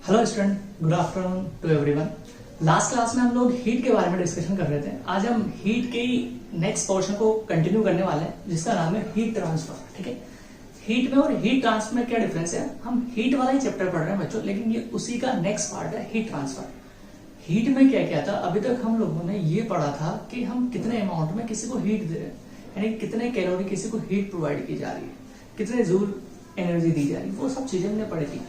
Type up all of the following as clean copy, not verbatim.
Hello student, good afternoon to everyone. Last class में हम लोग हीट के बारे में डिस्कशन कर रहे थे। आज हम हीट के नेक्स्ट पोर्शन को कंटिन्यू करने वाले हैं जिसका नाम है हीट ट्रांसफर। ठीक है, हीट में और हीट ट्रांसफर में क्या डिफरेंस है? हम हीट वाला ही चैप्टर पढ़ रहे हैं बच्चों, लेकिन ये उसी का नेक्स्ट पार्ट है हीट ट्रांसफर। हीट में क्या क्या था? अभी तक हम लोगों ने ये पढ़ा था कि हम कितने अमाउंट में किसी को हीट दे रहे हैं, यानी कितने कैलोरी किसी को हीट प्रोवाइड की जा रही है, कितने जूल एनर्जी दी जा रही है, वो सब चीजें हमने पढ़ी थी।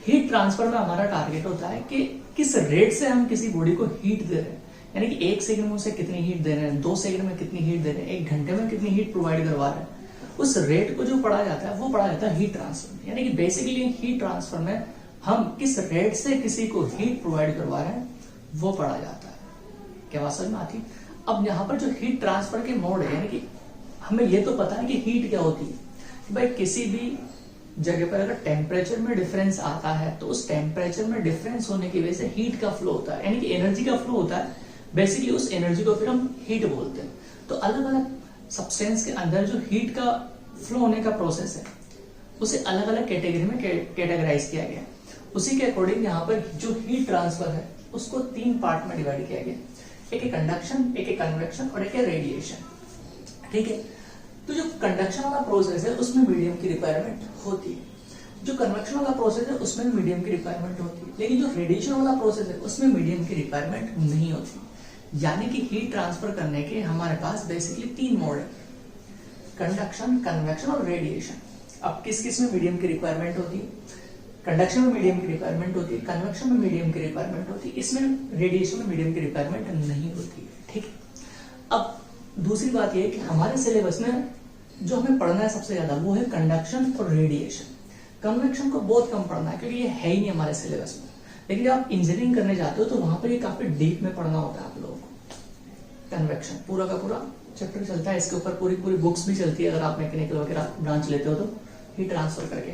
हीट ट्रांसफर में हमारा टारगेट होता है कि किस रेट से हम किसी बॉडी को हीट दे रहे हैं, यानी कि 1 सेकंड में उसे कितनी हीट दे रहे हैं, 2 सेकंड में कितनी हीट दे रहे हैं, 1 घंटे में कितनी हीट प्रोवाइड करवा रहे हैं। उस रेट को जो पढ़ा जाता है वो पढ़ा जाता है हीट ट्रांसफर। यानी कि बेसिकली हीट ट्रांसफर में हम किस रेट से किसी को हीट प्रोवाइड करवा रहे हैं वो पढ़ा जाता है। क्या बात समझ में आती? अब यहाँ पर जो हीट ट्रांसफर के मोड है, यानी कि हमें ये तो पता है कि हीट क्या होती है कि भाई किसी भी जगह पर अगर टेम्परेचर में डिफरेंस आता है तो उस टेम्परेचर में डिफरेंस होने की वजह से हीट का फ्लो होता है, यानी कि एनर्जी का फ्लो होता है। बेसिकली उस एनर्जी को फिर हम हीट बोलते हैं। तो अलग अलग सब्सटेंस के अंदर जो हीट का फ्लो होने का प्रोसेस है उसे अलग अलग कैटेगरी में कैटेगराइज किया गया। उसी के अकॉर्डिंग यहाँ पर जो हीट ट्रांसफर है उसको 3 पार्ट में डिवाइड किया गया। एक है कंडक्शन, एक है कन्वेक्शन और एक है रेडिएशन। ठीक है, तो जो कंडक्शन वाला प्रोसेस है उसमें मीडियम की रिक्वायरमेंट होती है, जो कन्वेक्शन वाला प्रोसेस है उसमें मीडियम की रिक्वायरमेंट होती है, लेकिन जो रेडिएशन वाला प्रोसेस है उसमें मीडियम की रिक्वायरमेंट नहीं होती। यानी कि हीट ट्रांसफर करने के हमारे पास बेसिकली 3 मोड है, कंडक्शन, कन्वेक्शन और रेडिएशन। अब किस किस में मीडियम की रिक्वायरमेंट होती है? कंडक्शन में मीडियम की रिक्वायरमेंट होती है, कन्वेक्शन में मीडियम की रिक्वायरमेंट होती है, इसमें रेडिएशन में मीडियम की रिक्वायरमेंट नहीं होती है। ठीक है, अब दूसरी बात यह है कि हमारे सिलेबस में जो हमें पढ़ना है सबसे ज्यादा वो है कंडक्शन और रेडिएशन। कन्वेक्शन को बहुत कम पढ़ना है क्योंकि ये है ही नहीं हमारे सिलेबस में, लेकिन जब आप इंजीनियरिंग करने जाते हो तो वहां पर ये काफी डीप में पढ़ना होता है आप लोगों को। कन्वेक्शन पूरा का पूरा चैप्टर चलता है, इसके ऊपर पूरी पूरी बुक्स भी चलती है। अगर आप मैकेनिकल वगैरह ब्रांच लेते हो तो हीट ट्रांसफर करके,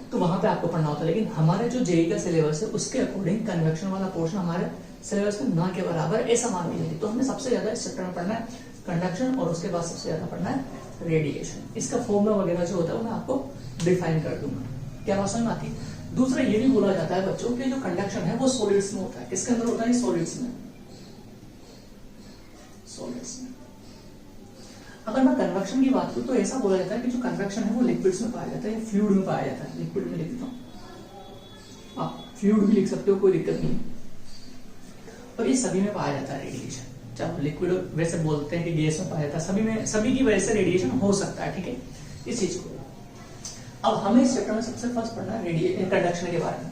तो वहां पे आपको पढ़ना होता है। लेकिन हमारे जो जेईई का सिलेबस है उसके अकॉर्डिंग कन्वेक्शन वाला पोर्शन हमारे सिलेबस में ना के बराबर ऐसा मान लीजिए। तो हमें सबसे ज्यादा इस चैप्टर में पढ़ना है कंडक्शन और उसके बाद सबसे ज्यादा पढ़ना है रेडिएशन। इसका फॉर्मूला वगैरह जो होता है वो मैं आपको डिफाइन कर दूंगा। क्या बात समझ में आती है? दूसरा ये भी बोला जाता है बच्चों कि जो कंडक्शन है वो सॉलिड्स में होता है। किसके अंदर होता है? सॉलिड्स में। सॉलिड्स में। अगर मैं कन्वेक्शन की बात करूं तो ऐसा बोला जाता है कि जो कन्वेक्शन है वो लिक्विड्स में पाया जाता है, फ्लूइड में पाया जाता है। लिक्विड में लिख देता हूं, आप फ्लूइड भी लिख सकते हो, कोई दिक्कत नहीं। और ये सभी में पाया जाता है रेडिएशन। चाहे लिक्विड वैसे बोलते हैं कि गैस में पाया जाता है, सभी में, सभी की वजह से रेडिएशन हो सकता है। ठीक है, इस चीज को अब हमें इस चैप्टर में सबसे फर्स्ट पढ़ना है कंडक्शन के बारे में।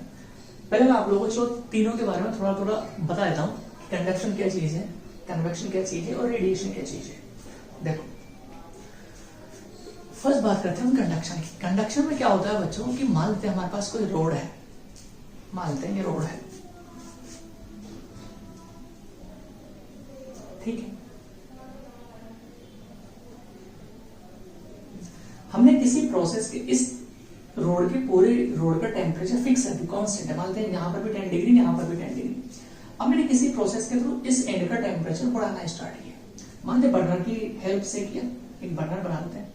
पहले मैं आप लोगों को तीनों के बारे में थोड़ा थोड़ा बता देता हूँ कि कंडक्शन क्या चीज है, कन्वेक्शन क्या चीज है और रेडिएशन क्या चीज है। देखो, फर्स्ट बात करते हैं हम कंडक्शन की। कंडक्शन में क्या होता है बच्चों कि मान लेते हैं हमारे पास कोई रोड है, मान लेते हैं ये रोड है, ठीक है। हमने किसी प्रोसेस के इस रोड के पूरे रोड का टेम्परेचर फिक्स है, कांस्टेंट है। मान लेते हैं यहाँ पर भी 10 डिग्री, यहाँ पर भी 10 डिग्री। अब मैंने किसी प्रोसेस के थ्रू इस एंड का टेम्परेचर बढ़ाना स्टार्ट किया। मान लेते बर्नर की हेल्प से किया, एक बर्नर बना लेते हैं।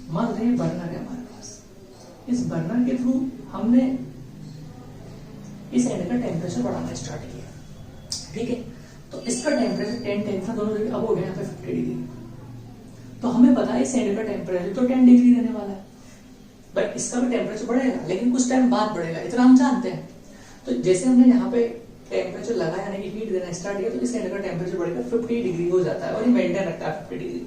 मान लेते हैं बर्नर है हमारे पास, इस बर्नर के थ्रू हमने इस एंड का टेम्परेचर बढ़ाना स्टार्ट किया। ठीक है, तो इसका टेम्परेचर 10 था दोनों जगह, अब हो गया यहाँ पे 50 डिग्री। तो हमें पता है इस एंड का टेम्परेचर तो 10 डिग्री रहने वाला है, बट इसका भी टेम्परेचर बढ़ेगा, लेकिन कुछ टाइम बाद बढ़ेगा, इतना हम जानते हैं। तो जैसे हमने यहाँ पे टेम्परेचर लगाया, यानी कि हीट देना स्टार्ट किया, तो इस एंड का टेम्परेचर बढ़ेगा, 50 डिग्री हो जाता है और ये मेंटेन रखता है 50 डिग्री।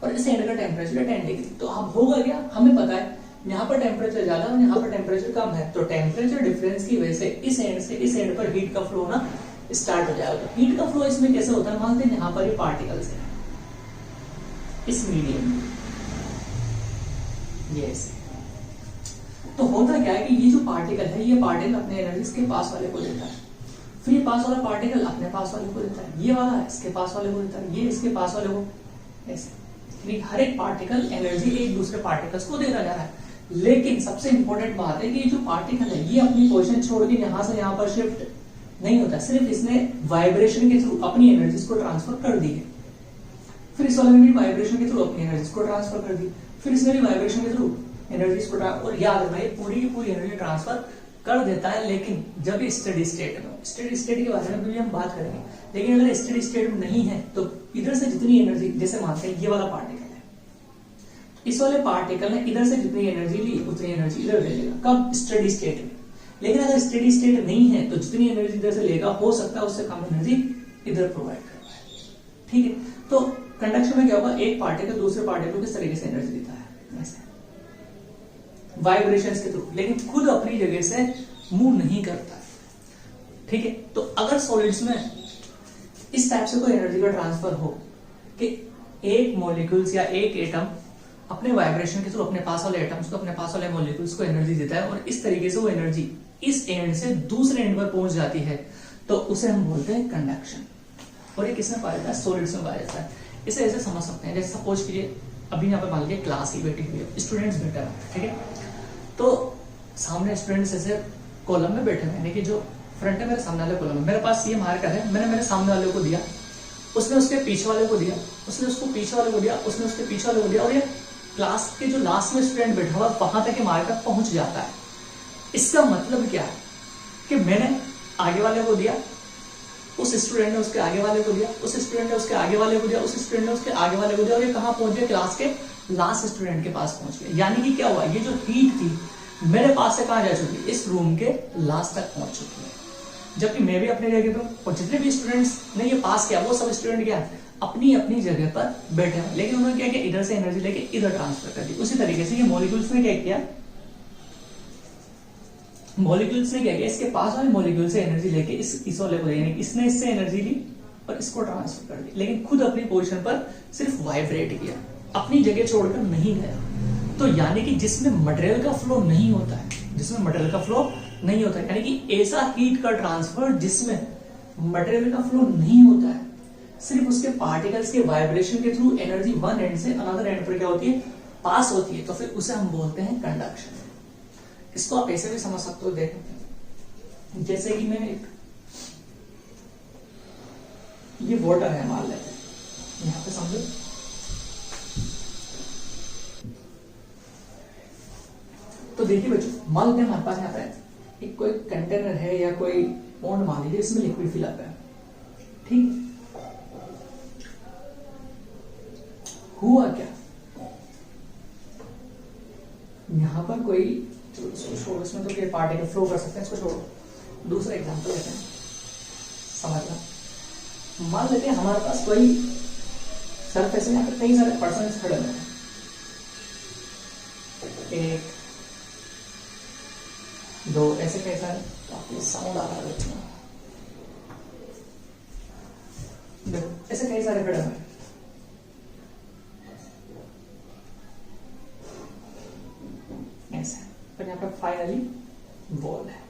और इस एंड का टेम्परेचर है 10 डिग्री। तो अब होगा क्या, हमें पता है यहाँ पर टेम्परेचर ज्यादा और यहाँ पर टेम्परेचर कम है, तो टेम्परेचर डिफरेंस की वजह से इस एंड से इस एंड पर हीट का फ्लो होना स्टार्ट हो जाएगा। तो हीट का फ्लो इसमें कैसे होता है? मानते हैं यहाँ पर ये पार्टिकल्स है इस मीडियम में, ये ऐसे। तो होता क्या है कि ये जो पार्टिकल है, ये पार्टिकल अपने एनर्जी इसके पास वाले को देता है, फिर ये पास वाला पार्टिकल अपने पास वाले को देता है, ये वाला इसके पास वाले को देता है, ये इसके पास वाले को, ऐसे। हर एक पार्टिकल एनर्जी एक दूसरे पार्टिकल्स को देता जा रहा है। लेकिन सबसे इंपॉर्टेंट बात है कि जो पार्टिकल है ये अपनी पोजीशन छोड़ के यहां से यहां पर शिफ्ट नहीं होता, सिर्फ इसने वाइब्रेशन के थ्रू अपनी एनर्जीज को ट्रांसफर कर दी है। फिर इस वाले में भी वाइब्रेशन के थ्रू अपनी एनर्जीज को ट्रांसफर कर दी। फिर इसमें भी वाइब्रेशन के थ्रू एनर्जी इसको और याद रखना ये पूरी की पूरी एनर्जी ट्रांसफर कर देता है, लेकिन जब स्टेडी स्टेट में, स्टेडी स्टेट के बारे में भी हम बात करेंगे, लेकिन अगर स्टेडी स्टेट में नहीं है तो इधर से जितनी एनर्जी, जैसे मानते हैं ये वाला पार्टिकल है, इस वाले पार्टिकल ने इधर से जितनी एनर्जी ली उतनी एनर्जी इधर ले लेगा, कब? स्टेडी स्टेट में। लेकिन अगर स्टेडी स्टेट नहीं है तो जितनी एनर्जी इधर से लेगा हो सकता है उससे कम एनर्जी इधर प्रोवाइड कर पाए। ठीक है, तो कंडक्शन में क्या होगा, एक पार्टिकल दूसरे पार्टिकल को किस तरीके से एनर्जी देता है, ऐसे वाइब्रेशंस के थ्रू, लेकिन खुद अपनी जगह से मूव नहीं करता है। ठीक है, तो अगर सॉलिड्स में इस टाइप से कोई एनर्जी का ट्रांसफर हो कि एक मॉलिक्यूल्स या एक एटम अपने वाइब्रेशन के थ्रू अपने पास वाले एटम्स को, अपने पास वाले मॉलिक्यूल्स को एनर्जी देता है और इस तरीके से वो एनर्जी इस एंड से दूसरे एंड पर पहुंच जाती है, तो उसे हम बोलते हैं कंडक्शन। और ये किसमें पाया जाता है? सॉलिड्स में पाया जाता है। इसे ऐसे समझ सकते हैं, जैसे सपोज कीजिए अभी यहाँ पे मान लीजिए क्लास ही बैठी हुई है, स्टूडेंट्स बैठे हैं, ठीक है, तो सामने स्टूडेंट्स ऐसे कॉलम में बैठे हुए, यानी कि जो फ्रंट है मेरे सामने वाले कॉलम में, मेरे पास ये मार्कर है, मैंने मेरे सामने वाले को दिया, उसने उसके पीछे वाले को दिया, उसने उसको पीछे वाले को दिया, उसने उसके पीछे वाले को दिया, और ये क्लास के जो लास्ट में स्टूडेंट बैठा हुआ वहां तक मार्कर पहुंच जाता है। इसका मतलब क्या है कि मैंने आगे वाले को दिया, उस स्टूडेंट ने उसके आगे वाले को दिया, उस स्टूडेंट ने उसके आगे वाले को दिया, उस स्टूडेंट ने उसके आगे वाले को दिया, और ये कहां पहुंच गया? क्लास के लास्ट स्टूडेंट के पास पहुंच गया। यानी कि क्या हुआ, ये जो हीट थी मेरे पास से कहां जा चुकी, इस रूम के लास्ट तक पहुंच चुकी है, जबकि मैं भी अपनी जगह पर, और जितने भी स्टूडेंट्स ने ये पास किया वो सब स्टूडेंट क्या अपनी अपनी जगह पर बैठे हैं, लेकिन उन्होंने क्या किया, इधर से एनर्जी लेके इधर ट्रांसफर कर दी। उसी तरीके से ये मॉलिक्यूल्स ने क्या किया, मॉलिक्यूल्स ने क्या किया, इसके पास वाले मॉलिक्यूल से एनर्जी लेके इस वाले को, यानी इसने इससे एनर्जी ली और इसको ट्रांसफर कर दी, लेकिन खुद अपनी पोजीशन पर सिर्फ वाइब्रेट किया, अपनी जगह छोड़कर नहीं गया। तो यानी कि जिसमें मटेरियल का फ्लो नहीं होता है, जिसमें मटेरियल का फ्लो नहीं होता है, यानी कि ऐसा हीट का ट्रांसफर जिसमें मटेरियल का फ्लो नहीं होता है, सिर्फ उसके पार्टिकल्स के वाइब्रेशन के थ्रू एनर्जी वन एंड से अनदर एंड पर क्या होती है, पास होती है, तो फिर उसे हम बोलते हैं कंडक्शन। इसको आप ऐसे भी समझ सकते हो, देखो जैसे कि मैं ये वाटर है मान लेते हैं, यहां पे समझो, तो देखिए बच्चों, मान लेते हैं हमारे पास यहाँ पे एक कोई कंटेनर है या कोई पॉन्ड मान लीजिए, इसमें लिक्विड फिलअप है, ठीक, हुआ क्या, यहां पर कोई, छोड़ो इसमें तो क्या पार्टिकल फ्लो कर सकते हैं, इसको छोड़ो, दूसरा एग्जांपल लेते हैं, समझना। मान लेते हैं हमारे पास कोई सरफेस में यहाँ पे कई सारे पर्सन खड़े हुए हैं, एक दो ऐसे कई सारे, काफी साउंड आ रहा है बच्चों, देखो ऐसे कई सारे खड़े हुए हैं, ऐसे, पर यहाँ पे फाइनली बॉल है।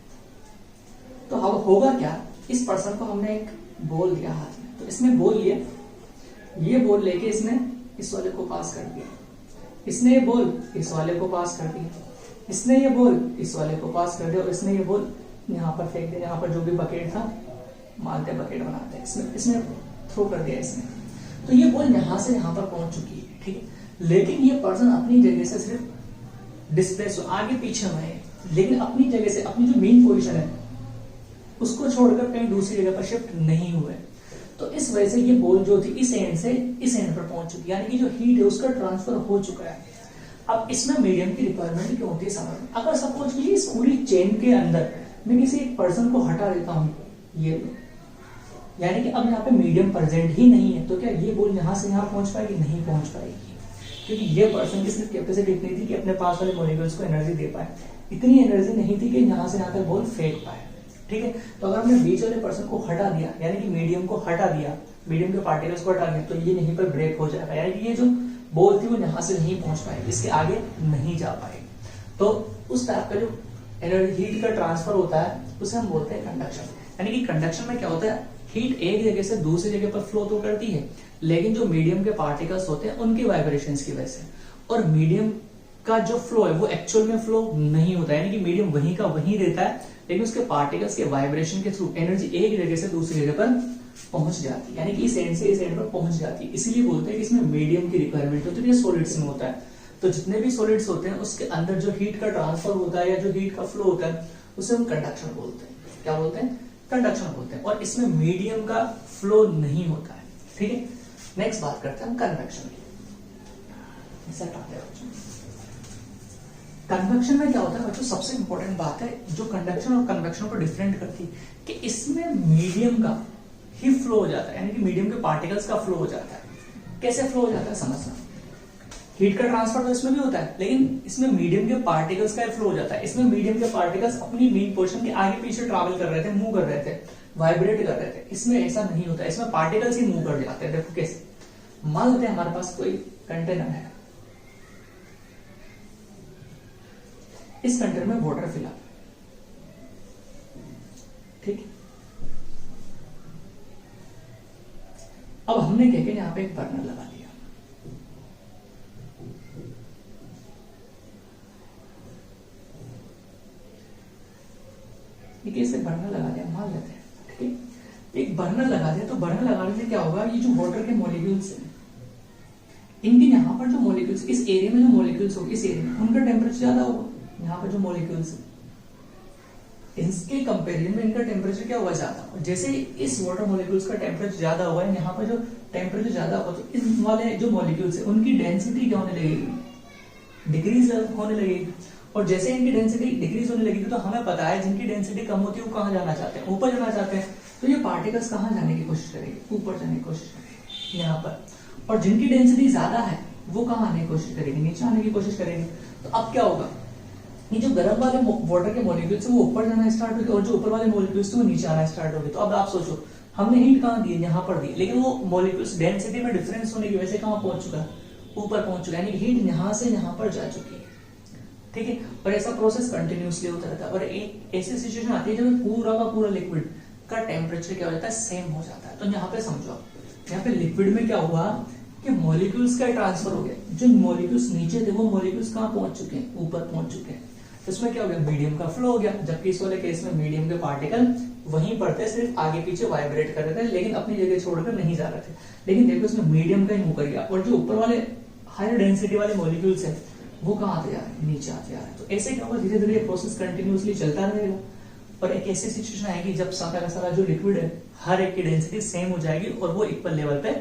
तो अब होगा क्या, इस पर्सन को हमने एक बॉल दिया हाथ में, तो इसने बॉल लिया, ये बॉल लेके इसने इस वाले को पास कर दिया, इसने ये बॉल इस वाले को पास कर दिया, इसने ये बॉल इस वाले को पास कर दिया, और इसने ये बॉल यहाँ पर फेंक दिया, यहाँ पर जो भी बकेट था, मानते बकेट बनाते हैं, इसमें थ्रो कर दिया इसने, तो ये बॉल यहाँ से यहाँ पर पहुंच चुकी है, ठीक है, लेकिन ये पर्सन अपनी जगह से सिर्फ डिस्प्लेस आगे पीछे हुए, लेकिन अपनी जगह से, अपनी जो मेन पोजीशन है उसको छोड़कर कहीं दूसरी जगह पर शिफ्ट नहीं हुए। तो इस वजह से ये बॉल जो थी इस एंड से इस एंड पर पहुंच चुकी है, यानी कि जो हीट है उसका ट्रांसफर हो चुका है। अब इसमें मीडियम की रिक्वायरमेंट क्यों होती है समझ में। अगर सपोज कीजिए इस पूरी चेन के अंदर मैं किसी एक पर्सन को हटा देता हूं, ये यानी कि अब यहाँ पे मीडियम प्रेजेंट ही नहीं है, तो क्या ये बॉल यहाँ से यहाँ पहुंच पाएगी? नहीं पहुंच पाएगी, क्योंकि ये पर्सन की सिर्फ कैपेसिटी इतनी थी कि अपने पास वाले मॉलिक्यूल्स को एनर्जी दे पाए, इतनी एनर्जी नहीं थी कि यहाँ से यहाँ तक बॉल फेंक पाए, ठीक है। तो अगर हमने बीच वाले पर्सन को हटा दिया, यानी कि मीडियम को हटा दिया, मीडियम के पार्टिकल्स को हटा दिया, तो ये यहीं पर ब्रेक हो जाएगा, यानी कि ये जो बॉल थी वो यहाँ से नहीं पहुंच पाएगी, इसके आगे नहीं जा पाएगी। तो उस टाइप का जो एनर्जी हीट का ट्रांसफर होता है उसे हम बोलते हैं कंडक्शन। यानी कि कंडक्शन में क्या होता है, हीट एक जगह से दूसरी जगह पर फ्लो तो करती है, लेकिन जो मीडियम के पार्टिकल्स होते हैं उनकी वाइब्रेशंस की वजह से, और मीडियम का जो फ्लो है वो एक्चुअल में फ्लो नहीं होता है, यानी कि मीडियम वहीं का वहीं रहता है, लेकिन उसके पार्टिकल्स के वाइब्रेशन के थ्रू एनर्जी एक जगह से दूसरी जगह पर पहुंच जाती है, यानी कि इस एंड से इस एंड पर पहुंच जाती है। इसीलिए बोलते हैं कि इसमें मीडियम की रिक्वायरमेंट होती है, सॉलिड्स में होता है। तो जितने भी सॉलिड्स होते हैं उसके अंदर जो हीट का ट्रांसफर होता है या जो हीट का फ्लो होता है उसे हम कंडक्शन बोलते हैं। क्या बोलते हैं? कंडक्शन बोलते हैं। और इसमें मीडियम का फ्लो नहीं होता है। ठीक है, नेक्स्ट बात करते हैं हम कन्वेक्शन की। कन्वेक्शन में क्या होता है बच्चों, सबसे इंपॉर्टेंट बात है जो कंडक्शन और कन्वेक्शन को डिफरेंट करती है कि इसमें मीडियम का ही फ्लो हो जाता है, यानी कि मीडियम के पार्टिकल्स का फ्लो हो जाता है। कैसे फ्लो हो जाता है समझना। हीट का ट्रांसफर तो इसमें भी होता है, लेकिन इसमें मीडियम के पार्टिकल्स का फ्लो हो जाता है। इसमें मीडियम के पार्टिकल्स अपनी मेन पोजीशन के आगे पीछे ट्रैवल कर रहे थे, मूव कर रहे थे, वाइब्रेट कर रहे थे। इसमें ऐसा नहीं होता, इसमें पार्टिकल्स ही मूव कर जाते हैं। देखो कैसे, मान लेते हैं हमारे पास कोई कंटेनर है, इस कंटेनर में वाटर फिल अप, ठीक। अब हमने क्या किया, यहां पे एक बर्नर लगा दिया। इसे बर्नर लगा दिया, मान लेते हैं, ठीक है। एक बर्नर लगा दिया, तो बर्नर लगाने से क्या होगा, ये जो वाटर के मॉलिक्यूल्स हैं, इनके यहाँ पर जो मॉलिक्यूल्स, इस एरिया में जो मॉलिक्यूल्स होंगे, इस एरिया में उनका टेम्परेचर ज्यादा होगा। यहाँ पर जो मॉलिक्यूल्स हैं इसके कंपेरिजन में इनका टेम्परेचर क्या होगा, ज्यादा। और जैसे इस वाटर मॉलिक्यूल्स का टेम्परेचर ज्यादा हुआ है, यहाँ पर जो टेम्परेचर ज्यादा होगा, तो इस वाले जो मॉलिक्यूल्स है उनकी डेंसिटी क्या होने लगेगी, डिक्रीज होने लगेगी। और जैसे इनकी डेंसिटी डिक्रीज होने लगेगी, तो हमें पता है जिनकी डेंसिटी कम होती है वो कहाँ जाना चाहते हैं, ऊपर जाना चाहते हैं। तो ये पार्टिकल्स कहाँ जाने की कोशिश करेंगे, ऊपर जाने की कोशिश करेंगे, यहाँ पर। और जिनकी डेंसिटी ज्यादा है वो कहाँ आने की कोशिश करेंगे, नीचे आने की कोशिश करेंगे। तो अब क्या होगा, ये जो गर्म वाले वाटर के मॉलिक्यूल्स वो ऊपर जाना स्टार्ट होगी और जो ऊपर वाले मॉलिक्यूल्स वो नीचे आना स्टार्ट होगी। तो अब आप सोचो, हमने हीट कहाँ दी, यहाँ पर दी, लेकिन वो मॉलिक्यूल्स डेंसिटी में डिफरेंस होने की वजह से कहाँ पहुंच चुका है, ऊपर पहुंच चुका है, यानी हीट यहाँ से यहाँ पर जा चुकी है, ठीक है। और ऐसा प्रोसेस कंटिन्यूसली होता रहता है। और एक ऐसी सिचुएशन आती है जब पूरा का पूरा लिक्विड का टेम्परेचर क्या हो जाता है, सेम हो जाता है। तो यहाँ पे समझो, यहाँ पे लिक्विड में क्या हुआ कि मॉलिक्यूल्स का ट्रांसफर हो गया। जो मॉलिक्यूल्स नीचे थे वो मॉलिक्यूल्स कहाँ पहुंच चुके हैं, ऊपर पहुंच चुके हैं। तो इसमें क्या हो गया, मीडियम का फ्लो हो गया। जबकि इस वाले केस में मीडियम के पार्टिकल वहीं पर थे, सिर्फ आगे पीछे वाइब्रेट कर रहे थे, लेकिन अपनी जगह छोड़कर नहीं जा रहे थे। लेकिन देखो इसमें मीडियम का ही मूव कर गया, और जो ऊपर वाले हायर डेंसिटी वाले मॉलिक्यूल्स है वो कहाँ आते जा रहे हैं, नीचे आते जा रहे हैं। तो ऐसे क्या होगा, धीरे धीरे प्रोसेस कंटिन्यूसली चलता रहेगा। और एक ऐसी सिचुएशन आएगी जब सारा का सारा जो लिक्विड है हर एक की डेंसिटी सेम हो जाएगी और वो इक्वल लेवल पे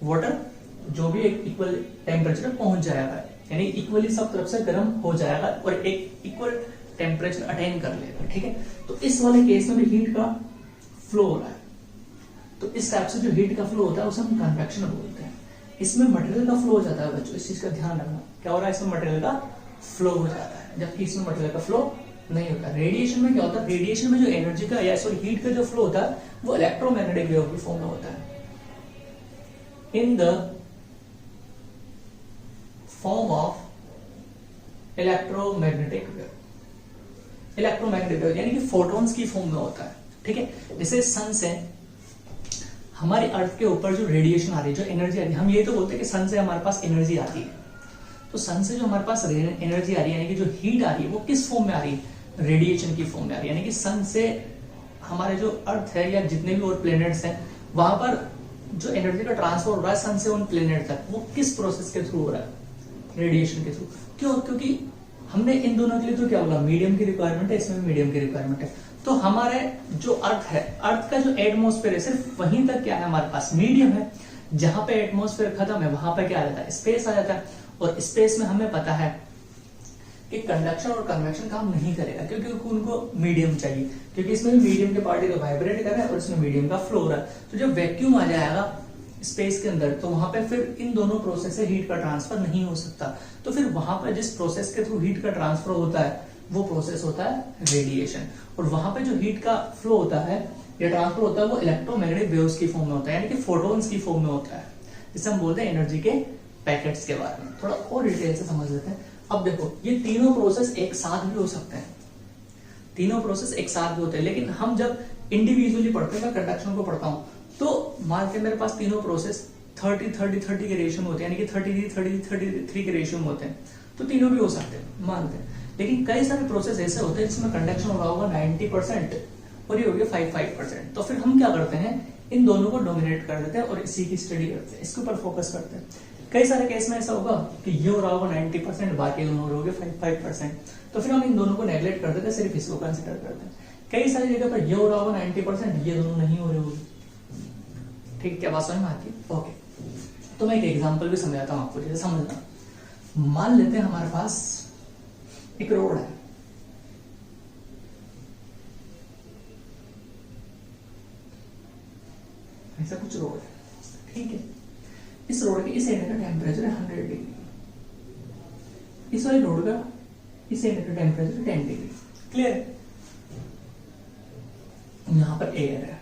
वाटर जो भी एक इक्वल टेम्परेचर पे पहुंच जाएगा, यानी इक्वली सब तरफ से गर्म हो जाएगा और एक इक्वल टेम्परेचर अटेन कर लेगा, ठीक है। तो इस वाले केस में भी हीट का फ्लो हो रहा है। तो इस टाइप से जो हीट का फ्लो होता है उसे हम कन्वेक्शन बोलते हैं। इसमें मटेरियल का फ्लो हो जाता है बच्चों, इस चीज का ध्यान रखना। क्या हो रहा है, इसमें मटेरियल का फ्लो हो जाता है, जबकि इसमें मटेरियल का फ्लो नहीं होता। रेडिएशन में क्या होता है, रेडिएशन में जो एनर्जी का या सॉरी हीट का जो फ्लो होता है वो इलेक्ट्रोमैग्नेटिक वेव की फॉर्म में होता है, in the form of electromagnetic wave. Electromagnetic wave यानी कि फोटॉन्स की फॉर्म में होता है, ठीक है। जैसे सन से हमारी अर्थ के ऊपर जो रेडिएशन आ रही है, जो एनर्जी आ रही है, हम ये तो बोलते हैं कि सन से हमारे पास एनर्जी आती है। तो सन से जो हमारे पास एनर्जी आ रही है, यानी कि जो हीट आ रही है वो किस फॉर्म में आ रही है, रेडिएशन की फॉर्म में आ रही है। यानी कि सन से हमारे जो अर्थ है या जितने भी और प्लेनेट्स हैं वहां पर जो एनर्जी का ट्रांसफर हो रहा है सन से उन प्लेनेट तक, वो किस प्रोसेस के थ्रू हो रहा है, रेडिएशन के थ्रू। क्यों, क्योंकि हमने इन दोनों के लिए तो क्या बोला, मीडियम की रिक्वायरमेंट है, इसमें भी मीडियम की रिक्वायरमेंट है। तो हमारे जो अर्थ है, अर्थ का जो एटमॉस्फेयर है सिर्फ वहीं तक क्या है हमारे पास, मीडियम है। जहां पे एटमॉस्फेयर खत्म है वहां पे क्या आ जाता है, स्पेस आ जाता है। और स्पेस में हमें पता है कि कंडक्शन और कन्वेक्शन काम नहीं करेगा, क्योंकि उनको मीडियम चाहिए, क्योंकि इसमें भी मीडियम के पार्टिकल वाइब्रेट कर रहे हैं और इसमें मीडियम का फ्लो हो रहा है। तो जब वैक्यूम आ जाएगा स्पेस के अंदर, तो वहां पे फिर इन दोनों प्रोसेस से हीट का ट्रांसफर नहीं हो सकता। तो फिर वहां पर जिस प्रोसेस के थ्रू हीट का ट्रांसफर होता है वो प्रोसेस होता है रेडिएशन। और वहां पे जो हीट का फ्लो होता है या ट्रांसफर होता है वो इलेक्ट्रोमैग्नेटिक वेव्स की फॉर्म में होता है, यानी कि फोटॉन्स की फॉर्म में होता है, जिसे हम बोलते हैं एनर्जी के पैकेट्स के बारे में। थोड़ा और डिटेल से समझ लेते हैं। अब देखो, ये तीनों प्रोसेस एक साथ भी हो सकते हैं, तीनों प्रोसेस एक साथ भी होते हैं, लेकिन हम जब इंडिविजुअली पढ़ते हैं, मैं कंडक्शन को पढ़ता हूं, तो मान के मेरे पास तीनों प्रोसेस 30-30-30 के रेशियो में होते हैं, यानी कि 33-33 के रेशियो में होते हैं। तो तीनों भी हो सकते हैं, मानते हैं। लेकिन कई सारे प्रोसेस ऐसे होते हैं जिसमें कंडक्शन हो रहा होगा 90% और ये हो गया 5% तो फिर हम क्या करते हैं, इन दोनों को डोमिनेट कर देते हैं और इसी की स्टडी करते हैं, इसके ऊपर फोकस करते हैं। कई सारे केस में ऐसा होगा कि ये हो रहा होगा 90%, बाकी दोनों हो रहे होंगे 5%, तो फिर हम इन दोनों को नेगलेक्ट कर देते हैं, सिर्फ इसको कंसिडर करते हैं। कई सारी जगह पर ये हो रहा होगा 90%, ये दोनों नहीं हो रहे होंगे। ठीक, क्या बात समझ में आती है? ओके, तो मैं एक एग्जांपल भी समझाता हूं आपको, जैसे समझना। मान लेते हैं हमारे पास एक रोड है, ऐसा कुछ रोड है, ठीक है। इस रोड के इस एंड का टेम्परेचर है 100 डिग्री, इस वाली रोड का इस एंड का टेम्परेचर 10 डिग्री। क्लियर है? यहां पर एयर है।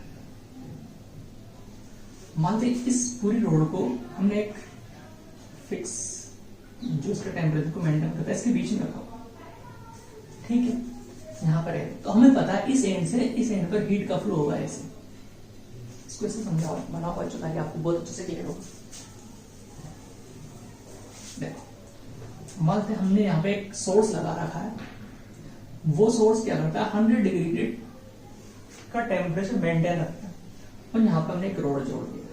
मानते इस पूरी रोड को हमने एक फिक्स जो इसका टेम्परेचर को मेंटेन करता है इसके बीच में रखा, ठीक है। यहां पर है तो हमें पता है इस एंड से इस एंड पर हीट का फ्लो होगा ऐसे। इसको ऐसे समझाओ, बनाओ बच्चों, ताकि आपको बहुत अच्छे से क्लियर होगा। देखो, मानते हमने यहाँ पे एक सोर्स लगा रखा है, वो सोर्स क्या करता है 100 डिग्री का टेम्परेचर मेंटेन रखता है, और यहाँ पर हमने एक रोड जोड़ दिया,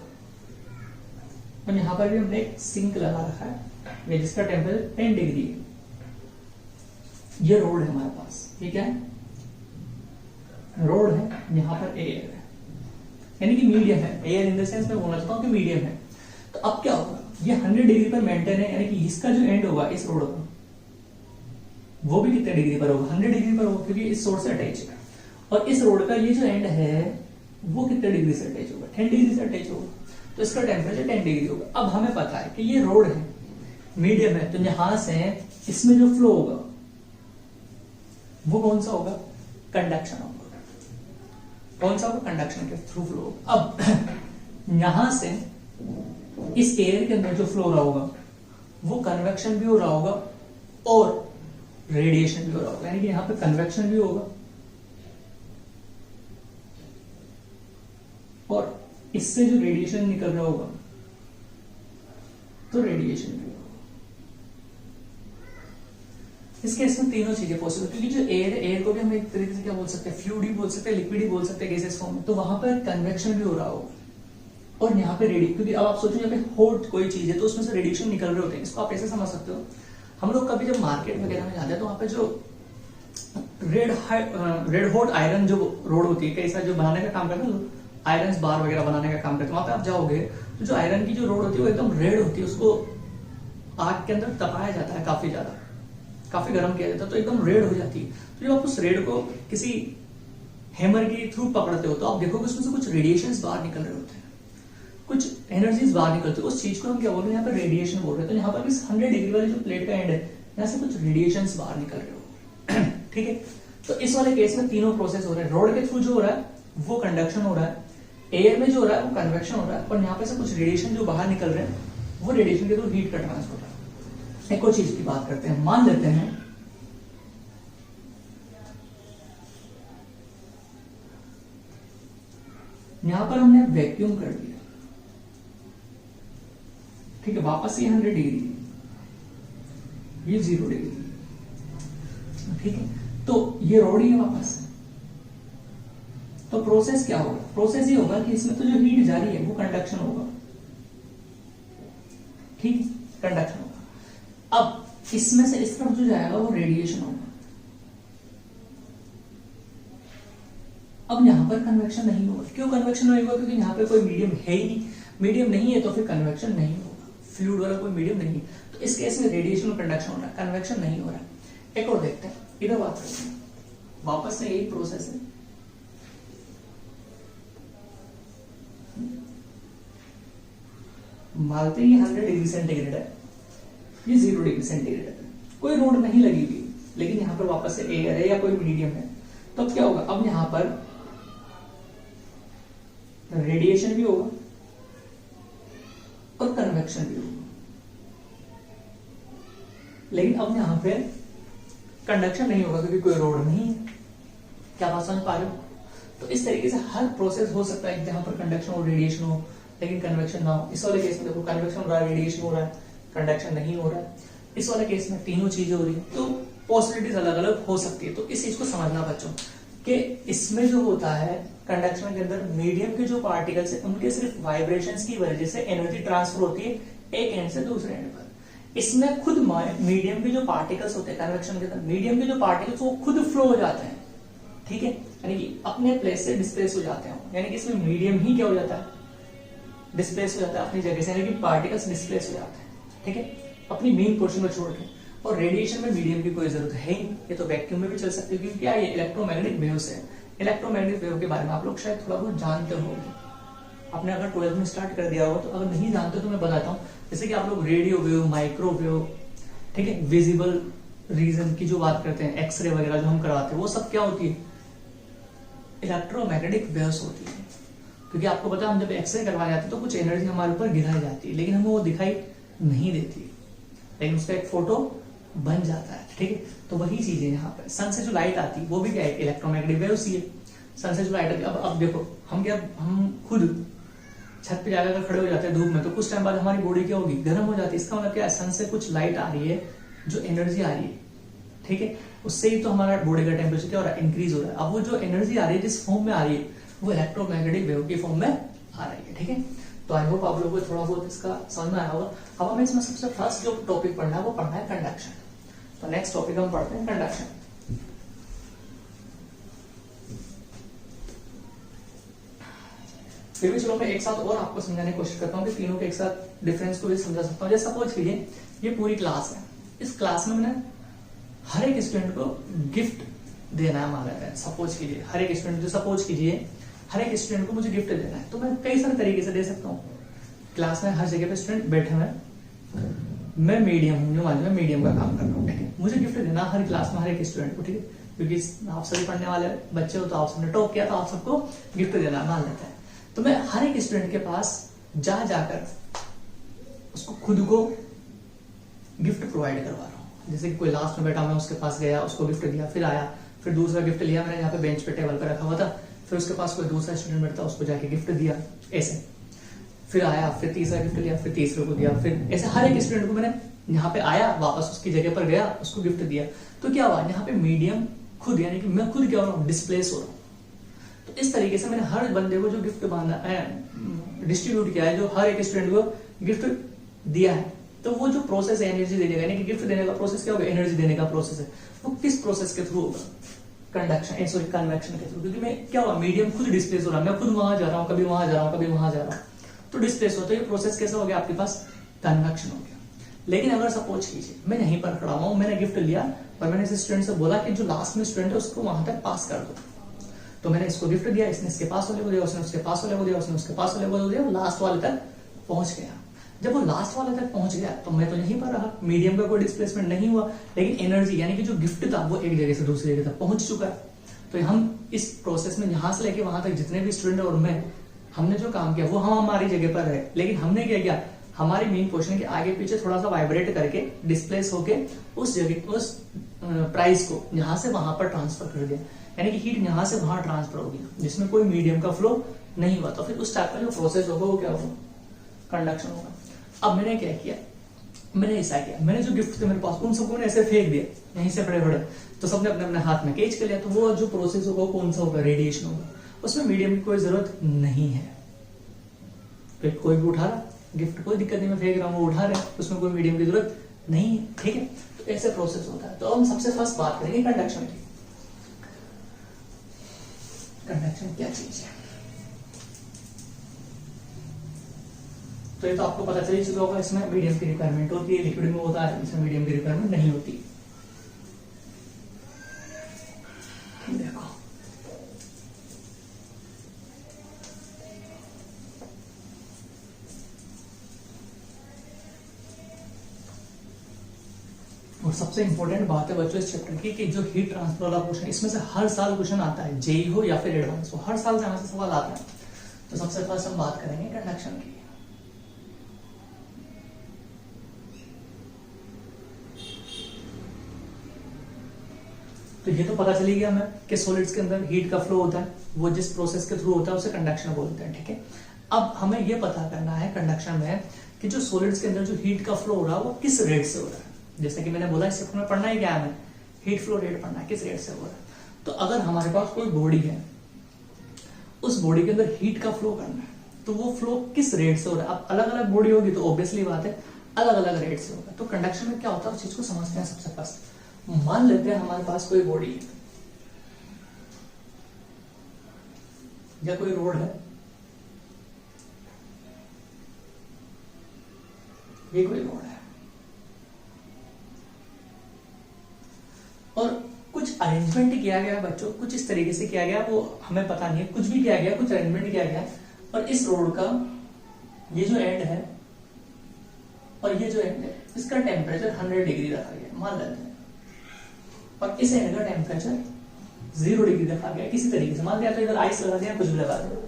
और यहाँ पर भी हमने एक सिंक लगा रखा है जिसका टेम्परेचर 10 डिग्री है। ये रोड है हमारे पास, ठीक है, रोड है, यहाँ पर एयर है, यानी कि मीडियम है। एयर इन द सेंस मैं बोलना चाहता हूँ कि मीडियम है। तो अब क्या होगा, ये 100 डिग्री पर मेंटेन है, यानी कि इसका जो एंड होगा इस रोड का, वो भी कितने डिग्री पर होगा, 100 डिग्री पर होगा, क्योंकि इस सोर्स से अटैच है। और इस रोड का ये जो एंड है वो कितने डिग्री से अटैच होगा, 10 डिग्री से अटैच होगा, तो इसका टेम्परेचर 10 डिग्री होगा। अब हमें पता है कि ये रोड है, मीडियम है, तो यहां से इसमें जो फ्लो होगा वो कौन सा होगा, कंडक्शन होगा। कौन सा होगा, कंडक्शन के थ्रू फ्लो होगा। अब यहां से इस एयर के अंदर जो फ्लो हो रहा होगा वो कन्वेक्शन भी हो रहा होगा और रेडिएशन भी हो रहा होगा, यानी कि यहां पे कन्वेक्शन भी होगा और इससे जो रेडिएशन निकल रहा होगा तो रेडिएशन भी होगा। इस केस में तीनों चीजें पॉसिबल, क्योंकि जो एयर है, एयर को भी हम एक तरीके से क्या बोल सकते हैं, फ्लूइड ही बोल सकते हैं, लिक्विड ही बोल सकते हैं गैसेस फॉर्म में, तो वहां पर कन्वेक्शन भी हो रहा होगा और यहाँ पे रेडिएशन, क्योंकि अब आप सोचो यहाँ पे हॉट कोई चीज है तो उसमें से रेडिएशन निकल रहे होते हैं। इसको आप ऐसे समझ सकते हो, हम लोग कभी जब मार्केट वगैरह में जाते हैं तो वहां पे जो रेड हॉट आयरन जो रोड होती है, कई सारे जो बनाने का काम करते हैं, आयरन बार वगैरह बनाने का काम करते हैं, वहां पे आप जाओगे तो जो आयरन की जो रोड होती है वो एकदम रेड होती है, उसको आग के अंदर तपाया जाता है, काफी ज्यादा, काफी गर्म किया जाता है, तो एकदम रेड हो जाती है। तो जब आप उस रेड को किसी हैमर के थ्रू पकड़ते हो तो आप देखोगे उसमें से कुछ रेडिएशंस बाहर निकल रहे होते हैं, कुछ एनर्जीज बाहर निकलती है। उस चीज को हम क्या बोल रहे हैं, यहाँ पर रेडिएशन बोल रहे हैं। तो यहाँ पर 100 डिग्री वाली जो प्लेट का एंड है, यहाँ से कुछ रेडिएशंस बाहर निकल रहे हो, ठीक है। तो इस वाले केस में तीनों प्रोसेस हो रहे हैं। रोड के थ्रू जो हो रहा है वो कंडक्शन हो रहा है, एयर में जो हो रहा है वो कन्वेक्शन हो रहा है, और यहाँ पे से कुछ रेडिएशन जो बाहर निकल रहे हैं वो रेडिएशन के थ्रू हीट का ट्रांसफर हो रहा है। एक और चीज की बात करते हैं, मान लेते हैं यहां पर हमने वैक्यूम कर दिया, ठीक है, वापस ये 100 डिग्री, ये 0 डिग्री, ठीक है, तो ये रोड ही है वापस। तो प्रोसेस क्या होगा, प्रोसेस ये होगा कि इसमें तो जो हीट जा रही है वो कंडक्शन होगा, ठीक, कंडक्शन होगा। अब इसमें से इस तरफ जो जाएगा वो रेडिएशन होगा। अब यहां पर कन्वेक्शन नहीं होगा। क्यों कन्वेक्शन नहीं होगा, क्योंकि यहाँ पे कोई मीडियम है ही नहीं, मीडियम नहीं है तो फिर कन्वेक्शन नहीं होगा, फ्लूइड वाला कोई मीडियम नहीं है, तो इस केस में रेडिएशन और कंडक्शन हो रहा है, कन्वेक्शन नहीं हो रहा है। एक और देखते हैं, इधर बात करते हैं, वापस से यही प्रोसेस है। मानते हैं ये 100 डिग्री सेंटीग्रेड है, ये 0 डिग्री सेंटीग्रेड है, कोई रोड नहीं लगी हुई, लेकिन यहाँ पर वापस से एयर है या कोई मीडियम है, तो अब क्या होगा, अब यहां पर रेडिएशन भी होगा और कन्वेक्शन भी होगा, लेकिन अब यहां पे कंडक्शन नहीं होगा क्योंकि कोई रोड नहीं है। क्या बात समझ पा रहे हो? तो इस तरीके से हर प्रोसेस हो सकता है जहां पर कंडक्शन और रेडिएशन हो लेकिन कन्वेक्शन ना हो। इस वाले केस में देखो कन्वेक्शन हो रहा है, रेडिएशन हो रहा है, कंडक्शन नहीं हो रहा है। इस वाले केस में तीनों चीजें हो रही है, तो पॉसिबिलिटीज अलग अलग हो सकती है। तो इस चीज को समझना बच्चों कि इसमें जो होता है कंडक्शन के अंदर मीडियम के जो पार्टिकल्स है उनके सिर्फ वाइब्रेशंस की वजह से एनर्जी ट्रांसफर होती है एक एंड से दूसरे एंड पर। इसमें खुद मीडियम के जो पार्टिकल्स होते हैं कन्वेक्शन के अंदर, मीडियम के जो पार्टिकल्स वो खुद फ्लो हो जाते हैं, ठीक है, यानी कि अपने प्लेस से डिस्प्लेस हो जाते हैं, यानी कि इसमें मीडियम ही क्या हो जाता है, डिस्प्लेस हो जाता है अपनी जगह से, यानी कि पार्टिकल्स डिस्प्लेस हो जाते हैं, ठीक है, अपनी मेन पोर्शन को छोड़ के। और रेडिएशन में मीडियम की कोई जरूरत है ही, ये तो वैक्यूम में भी चल सकती है, क्योंकि क्या ये इलेक्ट्रोमैग्नेटिक वेव्स है। इलेक्ट्रोमैग्नेटिक वेव के बारे में आप लोग शायद थोड़ा बहुत जानते होंगे, आपने अगर 12th में स्टार्ट कर दिया हो, तो अगर नहीं जानते तो मैं बताता हूँ। जैसे कि आप लोग रेडियो वेव, माइक्रोवेव, ठीक है, विजिबल रीजन की जो बात करते हैं, एक्सरे वगैरह जो हम करवाते हैं, वो सब क्या होती है, इलेक्ट्रोमैग्नेटिक वेव्स होती है। क्योंकि आपको पता है हम जब एक्सरे करवाए जाते हैं तो कुछ एनर्जी हमारे ऊपर गिराई जाती है, लेकिन हमें वो दिखाई नहीं देती, लेकिन उसका एक फोटो बन जाता है, ठीक है। तो वही चीज है यहाँ पे, सन से जो लाइट आती है वो भी क्या है, इलेक्ट्रोमैग्नेटिक वेव्स ही है। सन से जो लाइट आती है, अब देखो हम खुद छत पे जाकर खड़े हो जाते हैं धूप में, तो कुछ टाइम बाद हमारी बॉडी क्या होगी, गर्म हो जाती है। इसका मतलब क्या है, सन से कुछ लाइट आ रही है, जो एनर्जी आ रही है, ठीक है, उससे ही तो हमारा बॉडी का टेम्परेचर क्या हो रहा है, इंक्रीज हो रहा है। अब वो जो एनर्जी आ रही है जिस फॉर्म में आ रही है, वो इलेक्ट्रोमैग्नेटिक वेव की फॉर्म में आ रही है, ठीक है। तो आई होप आप लोगों को थोड़ा बहुत इसका समझ में आया होगा। अब हमें इसमें सबसे फर्स्ट जो टॉपिक पढ़ना है वो पढ़ना है कंडक्शन। तो नेक्स्ट टॉपिक हम पढ़ते हैं कंडक्शन। फिर भी चलो मैं एक साथ और आपको समझाने की कोशिश करता हूँ कि तीनों के एक साथ डिफरेंस को भी समझा सकता हूँ। जैसे सपोज कीजिए ये पूरी क्लास है, इस क्लास में मैंने हर एक स्टूडेंट को गिफ्ट देना है, मान लेते हैं सपोज कीजिए हर एक स्टूडेंट को मुझे गिफ्ट देना है, तो मैं कई सारे तरीके से दे सकता हूँ। क्लास में हर जगह पे स्टूडेंट बैठे हुए, मैं मीडियम हूँ, जो मान लो मैं मीडियम का काम कर रहा हूँ, ठीक है, मुझे गिफ्ट देना हर क्लास में हर एक स्टूडेंट को, ठीक है, क्योंकि आप सभी पढ़ने वाले बच्चे हो, तो आप सबने टॉप किया तो आप सबको गिफ्ट देना मान लेते हैं। तो मैं हर एक स्टूडेंट के पास जाकर उसको खुद को गिफ्ट प्रोवाइड करवा रहा हूँ। जैसे कि कोई लास्ट में बैठा, मैं उसके पास गया, उसको गिफ्ट दिया, फिर आया, फिर दूसरा गिफ्ट लिया, मैंने यहाँ पे बेंच पे टेबल पे रखा हुआ था, फिर उसके पास कोई दूसरा स्टूडेंट बैठता, उसको जाके गिफ्ट दिया, ऐसे फिर आया, फिर तीसरा गिफ्ट लिया, फिर तीसरे को दिया, फिर ऐसे हर एक स्टूडेंट को मैंने यहाँ पे आया, वापस उसकी जगह पर गया, उसको गिफ्ट दिया। तो क्या हुआ, यहाँ पे मीडियम खुद, यानी कि मैं खुद क्या हो रहा हूँ, डिस्प्लेस हो रहा हूँ। तो इस तरीके से मैंने हर बंदे को जो गिफ्ट बांधा है, डिस्ट्रीब्यूट किया है, जो हर एक स्टूडेंट को गिफ्ट दिया है, तो वो जो प्रोसेस है एनर्जी देने का, यानी कि गिफ्ट देने का प्रोसेस क्या होगा, एनर्जी देने का प्रोसेस है, वो किस प्रोसेस के थ्रू होगा, कंडक्शन सॉरी कन्वेक्शन के थ्रू। क्योंकि मैं क्या हुआ, मीडियम खुद डिस्प्लेस हो रहा है, मैं खुद वहां जा रहा हूँ, कभी वहां जा रहा हूँ, कभी वहां जा रहा हूँ, तो डिस्प्लेस होता है। ये प्रोसेस कैसा हो गया, आपके पास कन्वेक्शन हो गया। लेकिन अगर सपोज कीजिए मैं यहीं पर खड़ा हुआ हूं, मैंने गिफ्ट लिया और मैंने इस स्टूडेंट से बोला कि जो लास्ट में स्टूडेंट है उसको वहां तक पास कर दो, तो मैंने इसको गिफ्ट दिया, इसने इसके पास वाले को दिया, उसने उसके पास वाले को दिया, उसने उसके पास वाले को दिया, वो लास्ट वाले तक पहुंच गया। जब वो लास्ट वाले तक पहुंच गया तो मैं तो यहीं पर रहा, मीडियम का कोई डिस्प्लेसमेंट नहीं हुआ, लेकिन एनर्जी यानी कि जो गिफ्ट था वो एक जगह से दूसरी जगह तक पहुंच चुका है। तो हम इस प्रोसेस में यहां से लेके वहां तक जितने भी स्टूडेंट और मैं, हमने जो काम किया वो हम हमारी जगह पर रहे, लेकिन हमने क्या किया, हमारी मेन पोर्शन के आगे पीछे थोड़ा सा वाइब्रेट करके डिस्प्लेस होके उस जगह, उस प्राइस को यहां से वहां पर ट्रांसफर कर दिया, यानी कि हीट यहां से वहां ट्रांसफर हो गया, जिसमें कोई मीडियम का फ्लो नहीं हुआ। तो फिर उस टाइप का जो प्रोसेस होगा वो क्या होगा, कंडक्शन होगा। अब मैंने क्या किया, मैंने ऐसा किया, मैंने जो गिफ्ट थे मेरे पास उन सबको मैंने ऐसे फेंक दिया, यहीं से बड़े बड़े, तो सबने अपने अपने हाथ में कैच कर लिया। तो वो जो प्रोसेस होगा कौन सा होगा, रेडिएशन होगा, उसमें मीडियम की कोई जरूरत नहीं है। फिर कोई भी उठा रहा गिफ्ट, कोई दिक्कत नहीं, मैं फेंक रहा हूँ, वो उठा रहे, उसमें कोई मीडियम की जरूरत नहीं है, ठीक है। तो ऐसे प्रोसेस होता है। तो हम सबसे फर्स्ट बात करेंगे कंडक्शन की। कंडक्शन क्या चीज है, तो ये तो आपको पता चल ही चुका होगा, इसमें मीडियम की रिक्वायरमेंट होती है, लिक्विड में होता है, इसमें मीडियम की रिक्वायरमेंट नहीं होती। देखो और सबसे इंपॉर्टेंट बात है बच्चों इस चैप्टर की कि जो हीट ट्रांसफर वाला पोर्शन, इसमें से हर साल क्वेश्चन आता है, जेई हो या फिर एडवांस हो, हर साल से सवाल आता है। तो सबसे फर्स्ट हम बात करेंगे कंडक्शन की। तो ये तो पता चली गया हमें कि सॉलिड्स के अंदर हीट का फ्लो होता है, वो जिस प्रोसेस के थ्रू होता है उसे कंडक्शन बोलते हैं, ठीक है। अब हमें ये पता करना है कंडक्शन में कि जो सॉलिड्स के अंदर जो हीट का फ्लो हो रहा है वो किस रेट से हो रहा है। जैसे कि मैंने बोला इस चैप्टर में पढ़ना ही क्या है, हमें हीट फ्लो रेट पढ़ना है, किस रेट से हो रहा है। तो अगर हमारे पास कोई बॉडी है, उस बॉडी के अंदर हीट का फ्लो करना है, तो वो फ्लो किस रेट से हो रहा है। अब अलग अलग बॉडी होगी तो ऑब्वियसली बात है अलग अलग रेट से होगा। तो कंडक्शन में क्या होता है उस चीज को समझते हैं। सबसे फर्स्ट मान लेते हैं हमारे पास कोई बॉडी है या कोई रोड है, ये कोई रोड है और कुछ अरेंजमेंट किया गया बच्चों, कुछ इस तरीके से किया गया, वो हमें पता नहीं है, कुछ भी किया गया, कुछ अरेंजमेंट किया गया और इस रोड का ये जो एंड है और ये जो एंड है इसका टेम्परेचर 100 डिग्री रखा गया मान लेते हैं, और इस एंड का टेम्परेचर 0 डिग्री रखा गया किसी तरीके से। मान लिया तो इधर आइस लगा दिया, कुछ भी लगा दिया,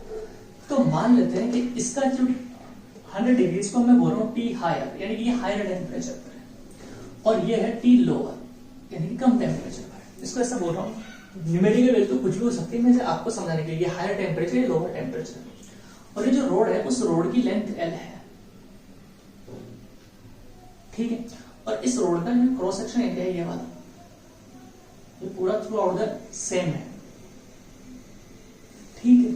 तो मान लेते हैं कि इसका जो 100 डिग्री, इसको मैं बोल रहा हूँ टी हायर, यानी कि ये हायर टेम्परेचर पर है और ये है टी लोअर यानी कि कम टेम्परेचर पर है। इसको ऐसा बोल रहा हूँ, न्यूमेरिकल वैल्यू तो कुछ भी हो सकती है, मैं आपको समझाने के लिए हायर टेम्परेचर या लोअर टेम्परेचर। और ये जो रोड है उस रोड की लेंथ एल है, ठीक है, और इस रोड का जो क्रॉस सेक्शन एरिया है ये वाला, ये पूरा थ्रू आउट द सेम है, ठीक है,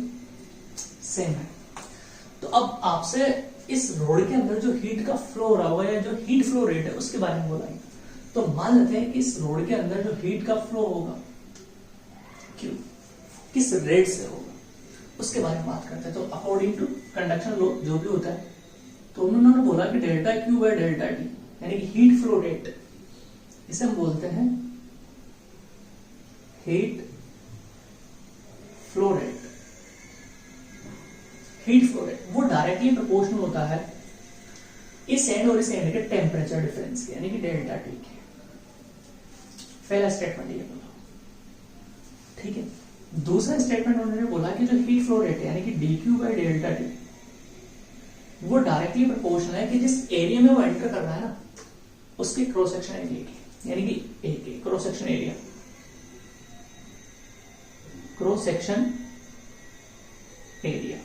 सेम है। तो अब आपसे इस रोड के अंदर जो हीट का फ्लो हो रहा होगा या जो हीट फ्लो रेट है उसके बारे में बोलाएंगे। तो मान लेते हैं कि इस रोड के अंदर जो हीट का फ्लो होगा क्यों, किस रेट से होगा उसके बारे में बात करते हैं। तो अकॉर्डिंग टू कंडक्शन लॉ जो भी होता है, तो उन्होंने बोला कि delta Q by delta T यानी कि हीट फ्लो रेट, इसे हम बोलते हैं heat flow rate. Heat flow rate वो डायरेक्टली प्रोपोर्शनल होता है इस एंड और इस एंड के टेम्परेचर डिफरेंस के, यानी कि डेल्टा टी के। पहला स्टेटमेंट ये बोला, ठीक है। दूसरा स्टेटमेंट उन्होंने बोला कि जो हीट फ्लो रेट है यानी कि D q by delta T वो डायरेक्टली प्रोपोर्शनल है कि जिस एरिया में वो एंटर कर रहा है ना उसके क्रॉस सेक्शन एरिया की, यानी कि ए के cross section area, cross section area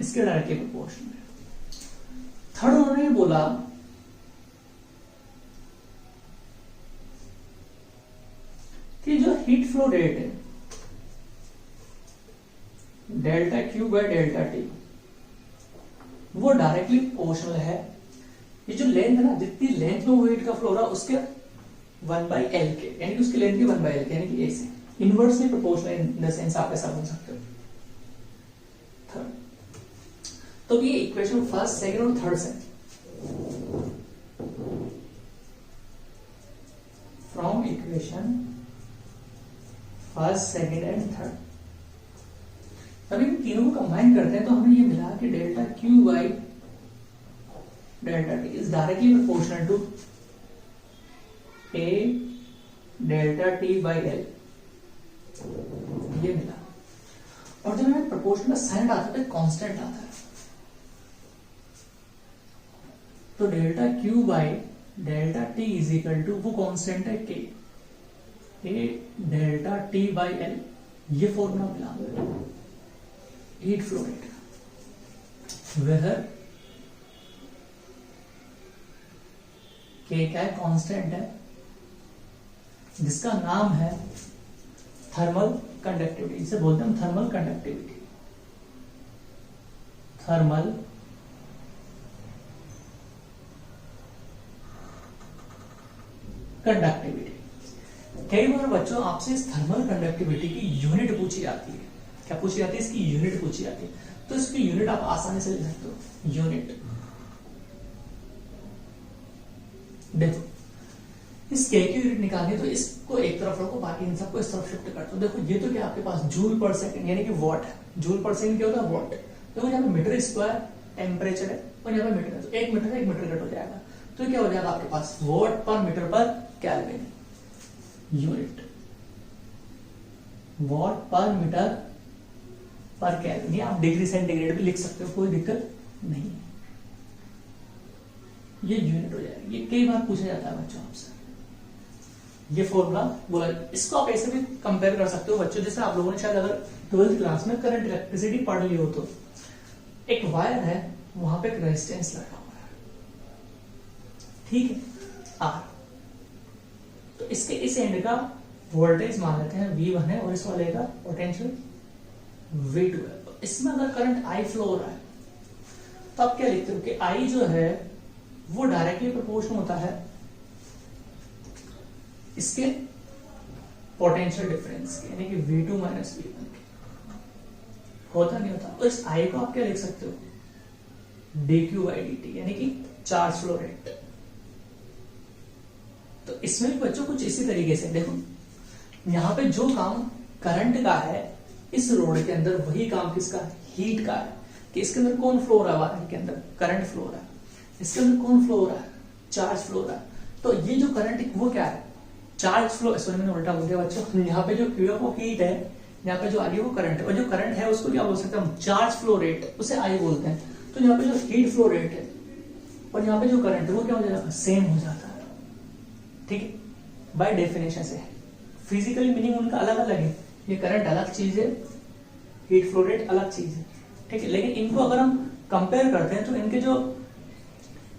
इसके डायरेक्टली प्रोपोर्शनल है। थर्ड उन्होंने बोला कि जो हीट फ्लो रेट है delta Q by delta T वो डायरेक्टली प्रोपोर्शनल है, ये जो लेंथ है ना, जितनी लेंथ में वो हीट का फ्लो हो रहा है उसके 1/L के, यानी कि उसकी लेंथ की 1/L के, यानी कि ए से inversely proportional in the sense आप ऐसा बोल सकते हो। थर्ड, तो ये इक्वेशन फर्स्ट, सेकंड और थर्ड से from equation first, second and third, तब इन तीनों को कंबाइन करते हैं तो हमें ये मिला कि delta q by delta t is directly proportional to A delta t by l, ये मिला। और जब हमें प्रोपोर्शनल का साइन आता है कांस्टेंट आता है, तो delta q by delta t is equal to वो कांस्टेंट है k A delta t by l, ये फॉर्मूला मिला हीट फ्लो रेट का, वह के क्या है, कांस्टेंट है जिसका नाम है थर्मल कंडक्टिविटी, इसे बोलते हैं थर्मल कंडक्टिविटी, थर्मल कंडक्टिविटी। कई बार बच्चों आपसे इस थर्मल कंडक्टिविटी की यूनिट पूछी जाती है, क्या पूछी जाती है, इसकी यूनिट पूछी जाती है, तो इसकी यूनिट आप आसानी से लिख सकते हो, यूनिट। देखो इस के की यूनिट निकालनी तो इसको एक तरफ रखो, बाकी इन सबको इस तरफ शिफ्ट कर दो। देखो ये तो क्या आपके पास जूल पर सेकंड यानी कि वॉट है, जूल पर सेकंड क्या होता है, वॉट। देखो यहाँ पे मीटर स्क्वायर टेम्परेचर है और यहाँ पे मीटर है, तो एक मीटर कट हो जाएगा, तो क्या हो जाएगा आपके पास वॉट पर मीटर पर केल्विन यूनिट, वॉट पर मीटर पर केल्विन। आप डिग्री सेंटीग्रेड भी लिख सकते हो, कोई दिक्कत नहीं है, ये यूनिट हो जाएगी। ये कई बार पूछा जाता है बच्चों आपसे, ये फॉर्मूला बोला। इसको आप ऐसे भी कंपेयर कर सकते हो बच्चों, जैसे आप लोगों ने शायद अगर 12th क्लास में करंट इलेक्ट्रिसिटी पढ़ ली हो, तो एक वायर है वहां पे एक रेजिस्टेंस लगा हुआ है, ठीक है, आर, तो इसके इस एंड का वोल्टेज मान लेते हैं V1 है और इस वाले का पोटेंशियल V2 है। इसमें अगर करंट आई फ्लो हो रहा है तो आप क्या लिखते हो कि आई जो है वो डायरेक्टली प्रोपोर्शनल होता है इसके पोटेंशियल डिफरेंस के, यानी कि V2 माइनस V1 के। होता नहीं होता। तो इस आई को आप क्या लिख सकते हो, dq बाई dt, यानी कि चार्ज फ्लो रेट। तो इसमें भी बच्चों कुछ इसी तरीके से देखो, यहां पे जो काम करंट का है इस रोड के अंदर, वही काम किसका, हीट का है। कि इसके अंदर कौन फ्लो हो रहा है, वायर के अंदर करंट फ्लो हो रहा है, इसके अंदर कौन फ्लो हो रहा है, चार्ज फ्लो हो रहा है। तो ये जो करंट वो क्या है, चार्ज फ्लो। सॉरी मैंने उल्टा बोल दिया बच्चों, यहाँ पे जो Q है वो हीट है, यहाँ पे जो आ रही है वो करंट है, और जो करंट है उसको क्या बोल सकते हैं हम, चार्ज फ्लो रेट, उसे आई बोलते हैं। तो यहाँ पे जो हीट फ्लो रेट है और यहाँ पे जो करंट है वो क्या हो जाता है, सेम हो जाता है। ठीक है, बाय डेफिनेशन से। फिजिकली मीनिंग उनका अलग अलग है, ये करंट अलग चीज है, हीट फ्लो रेट अलग चीज है। ठीक है, लेकिन इनको अगर हम कंपेयर करते हैं तो इनके जो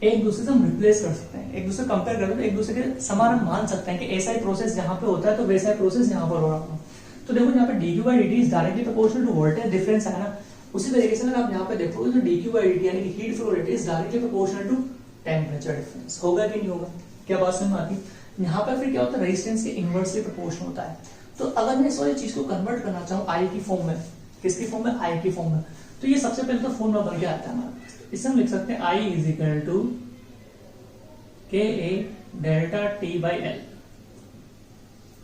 एक दूसरे से हम रिप्लेस कर सकते हैं, एक दूसरे कंपेयर करते हैं तो एक दूसरे के समान हम मान सकते हैं कि ऐसा ही प्रोसेस जहां पे होता है तो वैसा ही प्रोसेस यहाँ पर हो रहा होगा। तो देखो यहाँ पे dq by dt is directly proportional to voltage difference है ना। उसी तरीके से अगर आप यहाँ पे देखोगे तो dq by dt यानी कि heat flow rate is directly proportional to temperature difference. होगा कि नहीं होगा, क्या बात समझ में आती है। यहाँ पर फिर क्या होता है, रेजिस्टेंस के इनवर्सली प्रोपोर्शनल होता है। तो अगर मैं इस वाली चीज को कन्वर्ट करना चाहूँ आई की फॉर्म में, किसकी फॉर्म में, आई की फॉर्म में, तो ये सबसे पहले तो फॉर्मूला बन के आता है हमारा। इससे हम लिख सकते हैं I is equal to KA delta T by L।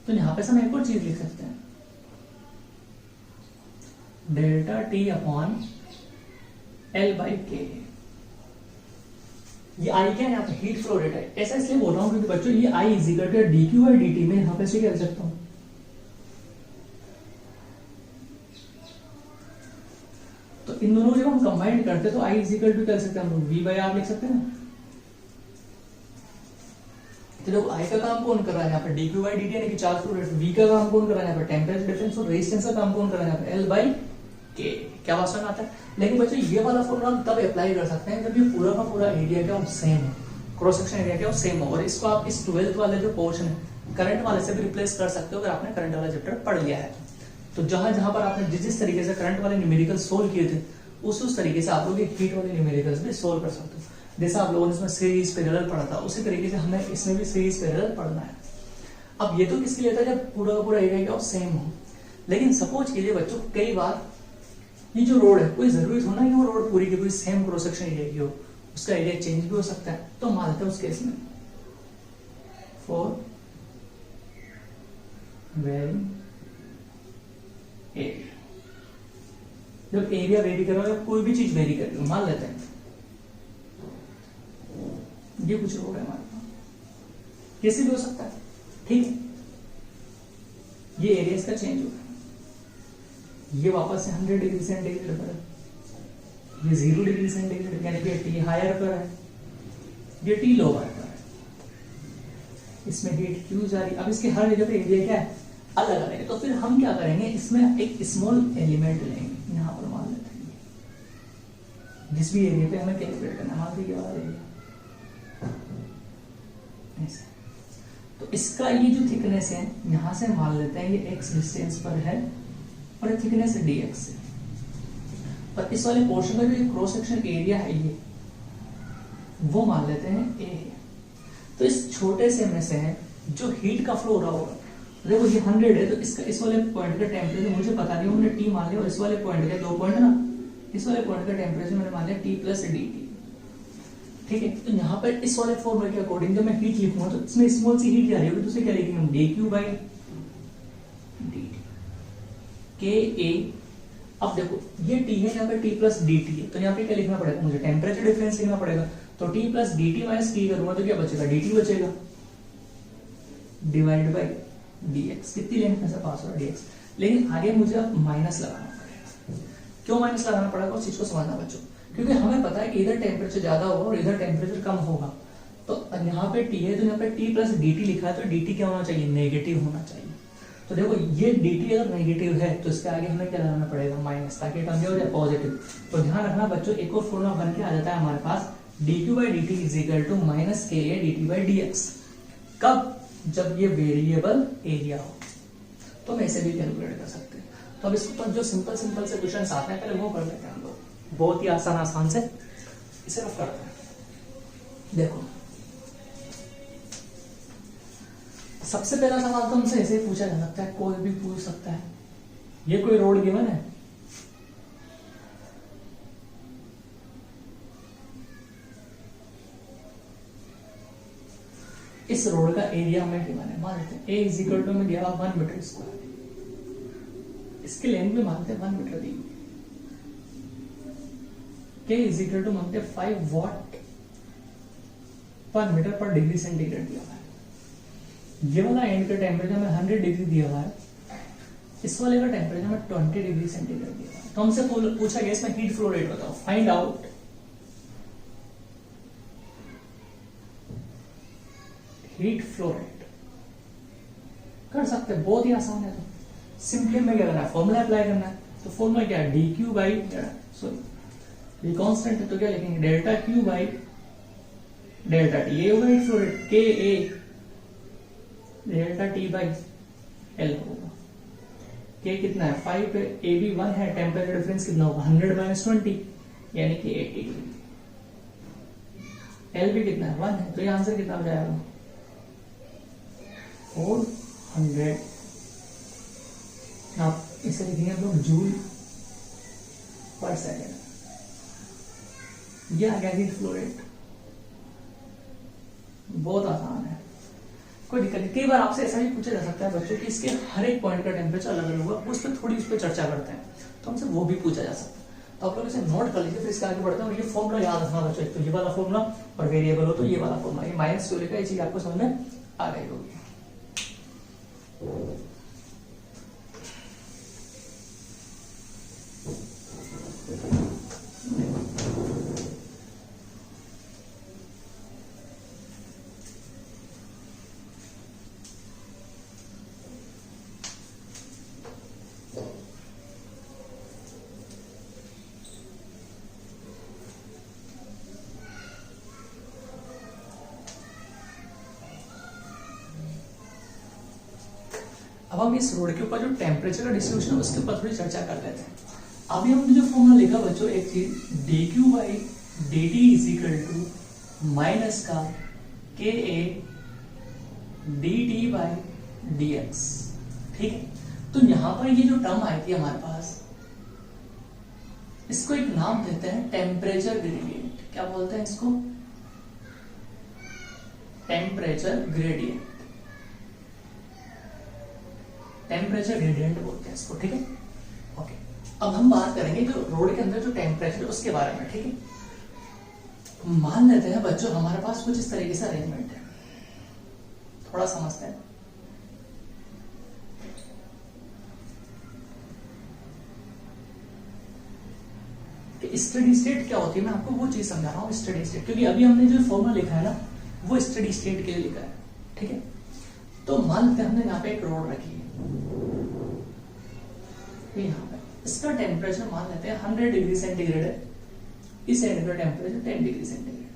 तो यहां पे हम एक और चीज लिख सकते हैं, delta T upon L by K। ये आई क्या है, यहाँ पे हीट फ्लो रेट है। ऐसा इसलिए बोल रहा हूं क्योंकि बच्चों ये I is equal to dq by dt में यहां पे से क्या लिख सकता हूं, तो इन दोनों को जब हम कंबाइन करते हैं तो आई इज इक्वल टू क्या लिख सकते हैं हम लोग, v बाई r लिख सकते हैं ना। तो देखो आई का काम कौन कर रहा है यहाँ पे, dq बाई dt यानी कि चार्ज फ्लो रेट। v का काम कौन कर रहा है यहाँ पे, टेम्परेचर डिफरेंस। और रेजिस्टेंस का काम कौन कर रहा है यहाँ पे, L बाई K। क्या बात समझ आता है। लेकिन बच्चों ये वाला फॉर्मूला हम तब अप्लाई कर सकते हैं जब ये पूरा का पूरा एरिया क्या सेम हो, क्रॉस सेक्शन एरिया क्या सेम हो। और इसको आप इस 12th वाले जो पोर्शन है करंट वाले से भी रिप्लेस कर सकते हो अगर आपने करंट वाला चैप्टर पढ़ लिया है। तो जहां जहां पर आपने जिस तरीके से करंट वाले न्यूमेरिकल सोल्व किए थे उस तरीके से आप लोग हीट वाले न्यूमेरिकल्स भी सोल्व कर सकते हो। जैसा आप लोगों ने इसमें सीरीज पैरेलल पढ़ा था उसी तरीके से हमें इसमें भी सीरीज पैरेलल पढ़ना है। अब ये तो किसके लिए था, जब पूरा का पूरा एरिया क्या सेम हो। लेकिन सपोज कीजिए बच्चों, कई बार ये जो रोड है कोई जरूरी थोड़ा कि वो रोड पूरी की पूरी सेम क्रॉस सेक्शन एरिया की हो, उसका एरिया चेंज भी हो सकता है। तो मान लेते हैं उस केस में फॉर वेरी एरिया, जब एरिया वेरी कर रहा हो या कोई भी चीज वेरी कर रही हो, मान लेते हैं ये कुछ रोड है हमारे पास, कैसे भी हो सकता है। ठीक है, ये एरिया इसका चेंज हो रहा है, ये वापस से 100 डिग्री सेंटीग्रेड पर है, ये 0 डिग्री सेंटीग्रेड यानी कि टी हायर पर है, ये टी लोअर पर है। इसमें हीट क्यू जा रही है। अब इसके हर जगह पे एरिया क्या है, अलग अलग है। तो फिर हम क्या करेंगे, इसमें एक स्मॉल एलिमेंट लेंगे, यहां पर मान लेते हैं जिस भी एरिया पे हमें कैलकुलेट करना है, मान लीजिए ये वाला एरिया। तो इसका ये जो थिकनेस है यहां से मान लेते हैं ये x डिस्टेंस पर है और थिकनेस है dx है। और इस वाले पोर्शन का जो क्रॉस सेक्शन एरिया है ये वो मान लेते हैं a है। तो इस छोटे से में से है जो हीट का फ्लो हो रहा होगा, देखो ये 100 है तो इसका इस वाले पॉइंट का टेम्परेचर मुझे पता नहीं, मैंने t मान लिया। और इस वाले पॉइंट का 2 पॉइंट है ना, इस वाले पॉइंट का टेम्परेचर मैंने मान लिया t प्लस dt। ठीक है, तो यहाँ पर इस वाले फॉर्मूले के अकॉर्डिंग जब मैं हीट लिखूंगा तो इसमें स्मॉल सी हीट जा रही होगी, तो उसे क्या लिखेंगे हम, dq बाई dt Ka। अब देखो ये t है, यहाँ पे t प्लस dt है, तो यहाँ पे क्या लिखना पड़ेगा मुझे, टेम्परेचर डिफरेंस लिखना पड़ेगा। तो t plus dt minus t करूंगा तो क्या बचेगा, dt बचेगा डिवाइड बाई dx। कितनी लेंथ में से पास हो रहा है dx। लेकिन आगे मुझे अब माइनस लगाना पड़ेगा। क्यों माइनस लगाना पड़ेगा उस चीज को समझना बच्चों, क्योंकि हमें पता है कि इधर टेम्परेचर ज्यादा होगा और इधर टेम्परेचर कम होगा। तो यहाँ पे t है तो यहाँ पे t प्लस dt लिखा है, तो dt क्या होना चाहिए, नेगेटिव होना चाहिए। तो देखो ये dt अगर नेगेटिव है तो इसके आगे हमें क्या लगाना पड़ेगा, माइनस, ताकि टर्म हो जाए पॉजिटिव। तो ध्यान रखना बच्चों, एक और फॉर्मूला बन के आ जाता है हमारे पास, dq by dt is equal to minus ka dt by dx। कब, जब ये वेरिएबल एरिया हो। तो हम ऐसे भी कैलकुलेट कर सकते हैं। तो अब इसके ऊपर जो सिंपल सिंपल से क्वेश्चन आते हैं पहले वो कर लेते हैं हम लोग, बहुत ही आसान आसान से इसे रफ करते हैं। देखो सबसे पहला सवाल तो हमसे ऐसे ही पूछा जा सकता है, कोई भी पूछ सकता है। ये कोई रोड गिवन है, इस रोड का एरिया हमें गिवन है, मान लेते हैं ए इज इक्वल टू में दिया 1 मीटर स्क्वायर, इसकी लेंथ भी मानते हैं 1 मीटर दी, के इज इक्वल टू मानते 5 वॉट पर मीटर पर डिग्री सेंटीग्रेड दिया हुआ है। ये वाला एंड का टेम्परेचर में 100 डिग्री दिया हुआ है, इस वाले का टेम्परेचर में 20 डिग्री सेंटीग्रेड दिया हुआ है। तो हमसे पूछा गया इसमें हीट फ्लो रेट बताओ, find out heat flow rate. कर सकते हैं, बहुत ही आसान है। तो सिंपली में क्या करना है, फॉर्मूला अप्लाई करना है। तो फॉर्मूला क्या है, D q by sorry constant है तो क्या लिखेंगे, delta q by delta T, ये होगा हीट फ्लो रेट, के A delta t by L होगा। के कितना है 5 पे, ए भी 1 है, टेम्परेचर डिफरेंस कितना होगा 100 माइनस 20 यानी कि 80 डिग्री। एल भी कितना है 1 है, तो ये आंसर कितना हो जाएगा 400। आप इसे लिखेंगे हम लोग जूल पर सेकेंड। ये आ गया हीट फ्लो रेट, बहुत आसान है, कोई दिक्कत नहीं। कई बार आपसे ऐसा भी पूछा जा सकता है बच्चों कि इसके हर एक पॉइंट का टेम्परेचर अलग अलग होगा, उस पर थोड़ी उस पर चर्चा करते हैं, तो हमसे वो भी पूछा जा सकता है। तो आप लोग इसे नोट कर लीजिए, फिर इसके आगे बढ़ते हैं। ये फॉर्मूला याद रखना बच्चों, तो ये वाला फॉर्मूला और वेरिएबल हो तो ये वाला फॉर्मूला, ये माइनस क्यों लिखा है, ये चीज आपको समझ में आ गई होगी। अब हम इस रोड के ऊपर जो टेम्परेचर का डिस्ट्रीब्यूशन है उसके ऊपर थोड़ी चर्चा कर लेते हैं। अभी हमने जो फॉर्मूला लिखा बच्चों, एक चीज d q by d t is equal to minus का k A d t by d x, ठीक है। तो यहां पर ये जो टर्म आई थी हमारे पास, इसको एक नाम देते हैं टेम्परेचर ग्रेडियंट। क्या बोलते हैं इसको, टेम्परेचर ग्रेडियंट, टेम्परेचर ग्रेडियंट बोलते हैं इसको, ठीक है। ओके, अब हम बात करेंगे जो रोड के अंदर जो टेम्परेचर उसके बारे में, ठीक है। मान लेते हैं बच्चों हमारे पास कुछ इस तरीके से अरेंजमेंट है, थोड़ा समझते हैं। कि स्टेडी स्टेट क्या होती है, मैं आपको वो चीज समझा रहा हूं, स्टेडी स्टेट, क्योंकि अभी हमने जो फॉर्मूला लिखा है ना वो स्टेडी स्टेट के लिए लिखा है, ठीक है। तो मान लेते हैं हमने यहाँ पे एक रोड रखी है, यहाँ पे इसका टेम्परेचर मान लेते हैं 100 डिग्री सेंटीग्रेड है, इस एंड का टेम्परेचर 10 डिग्री सेंटीग्रेड है।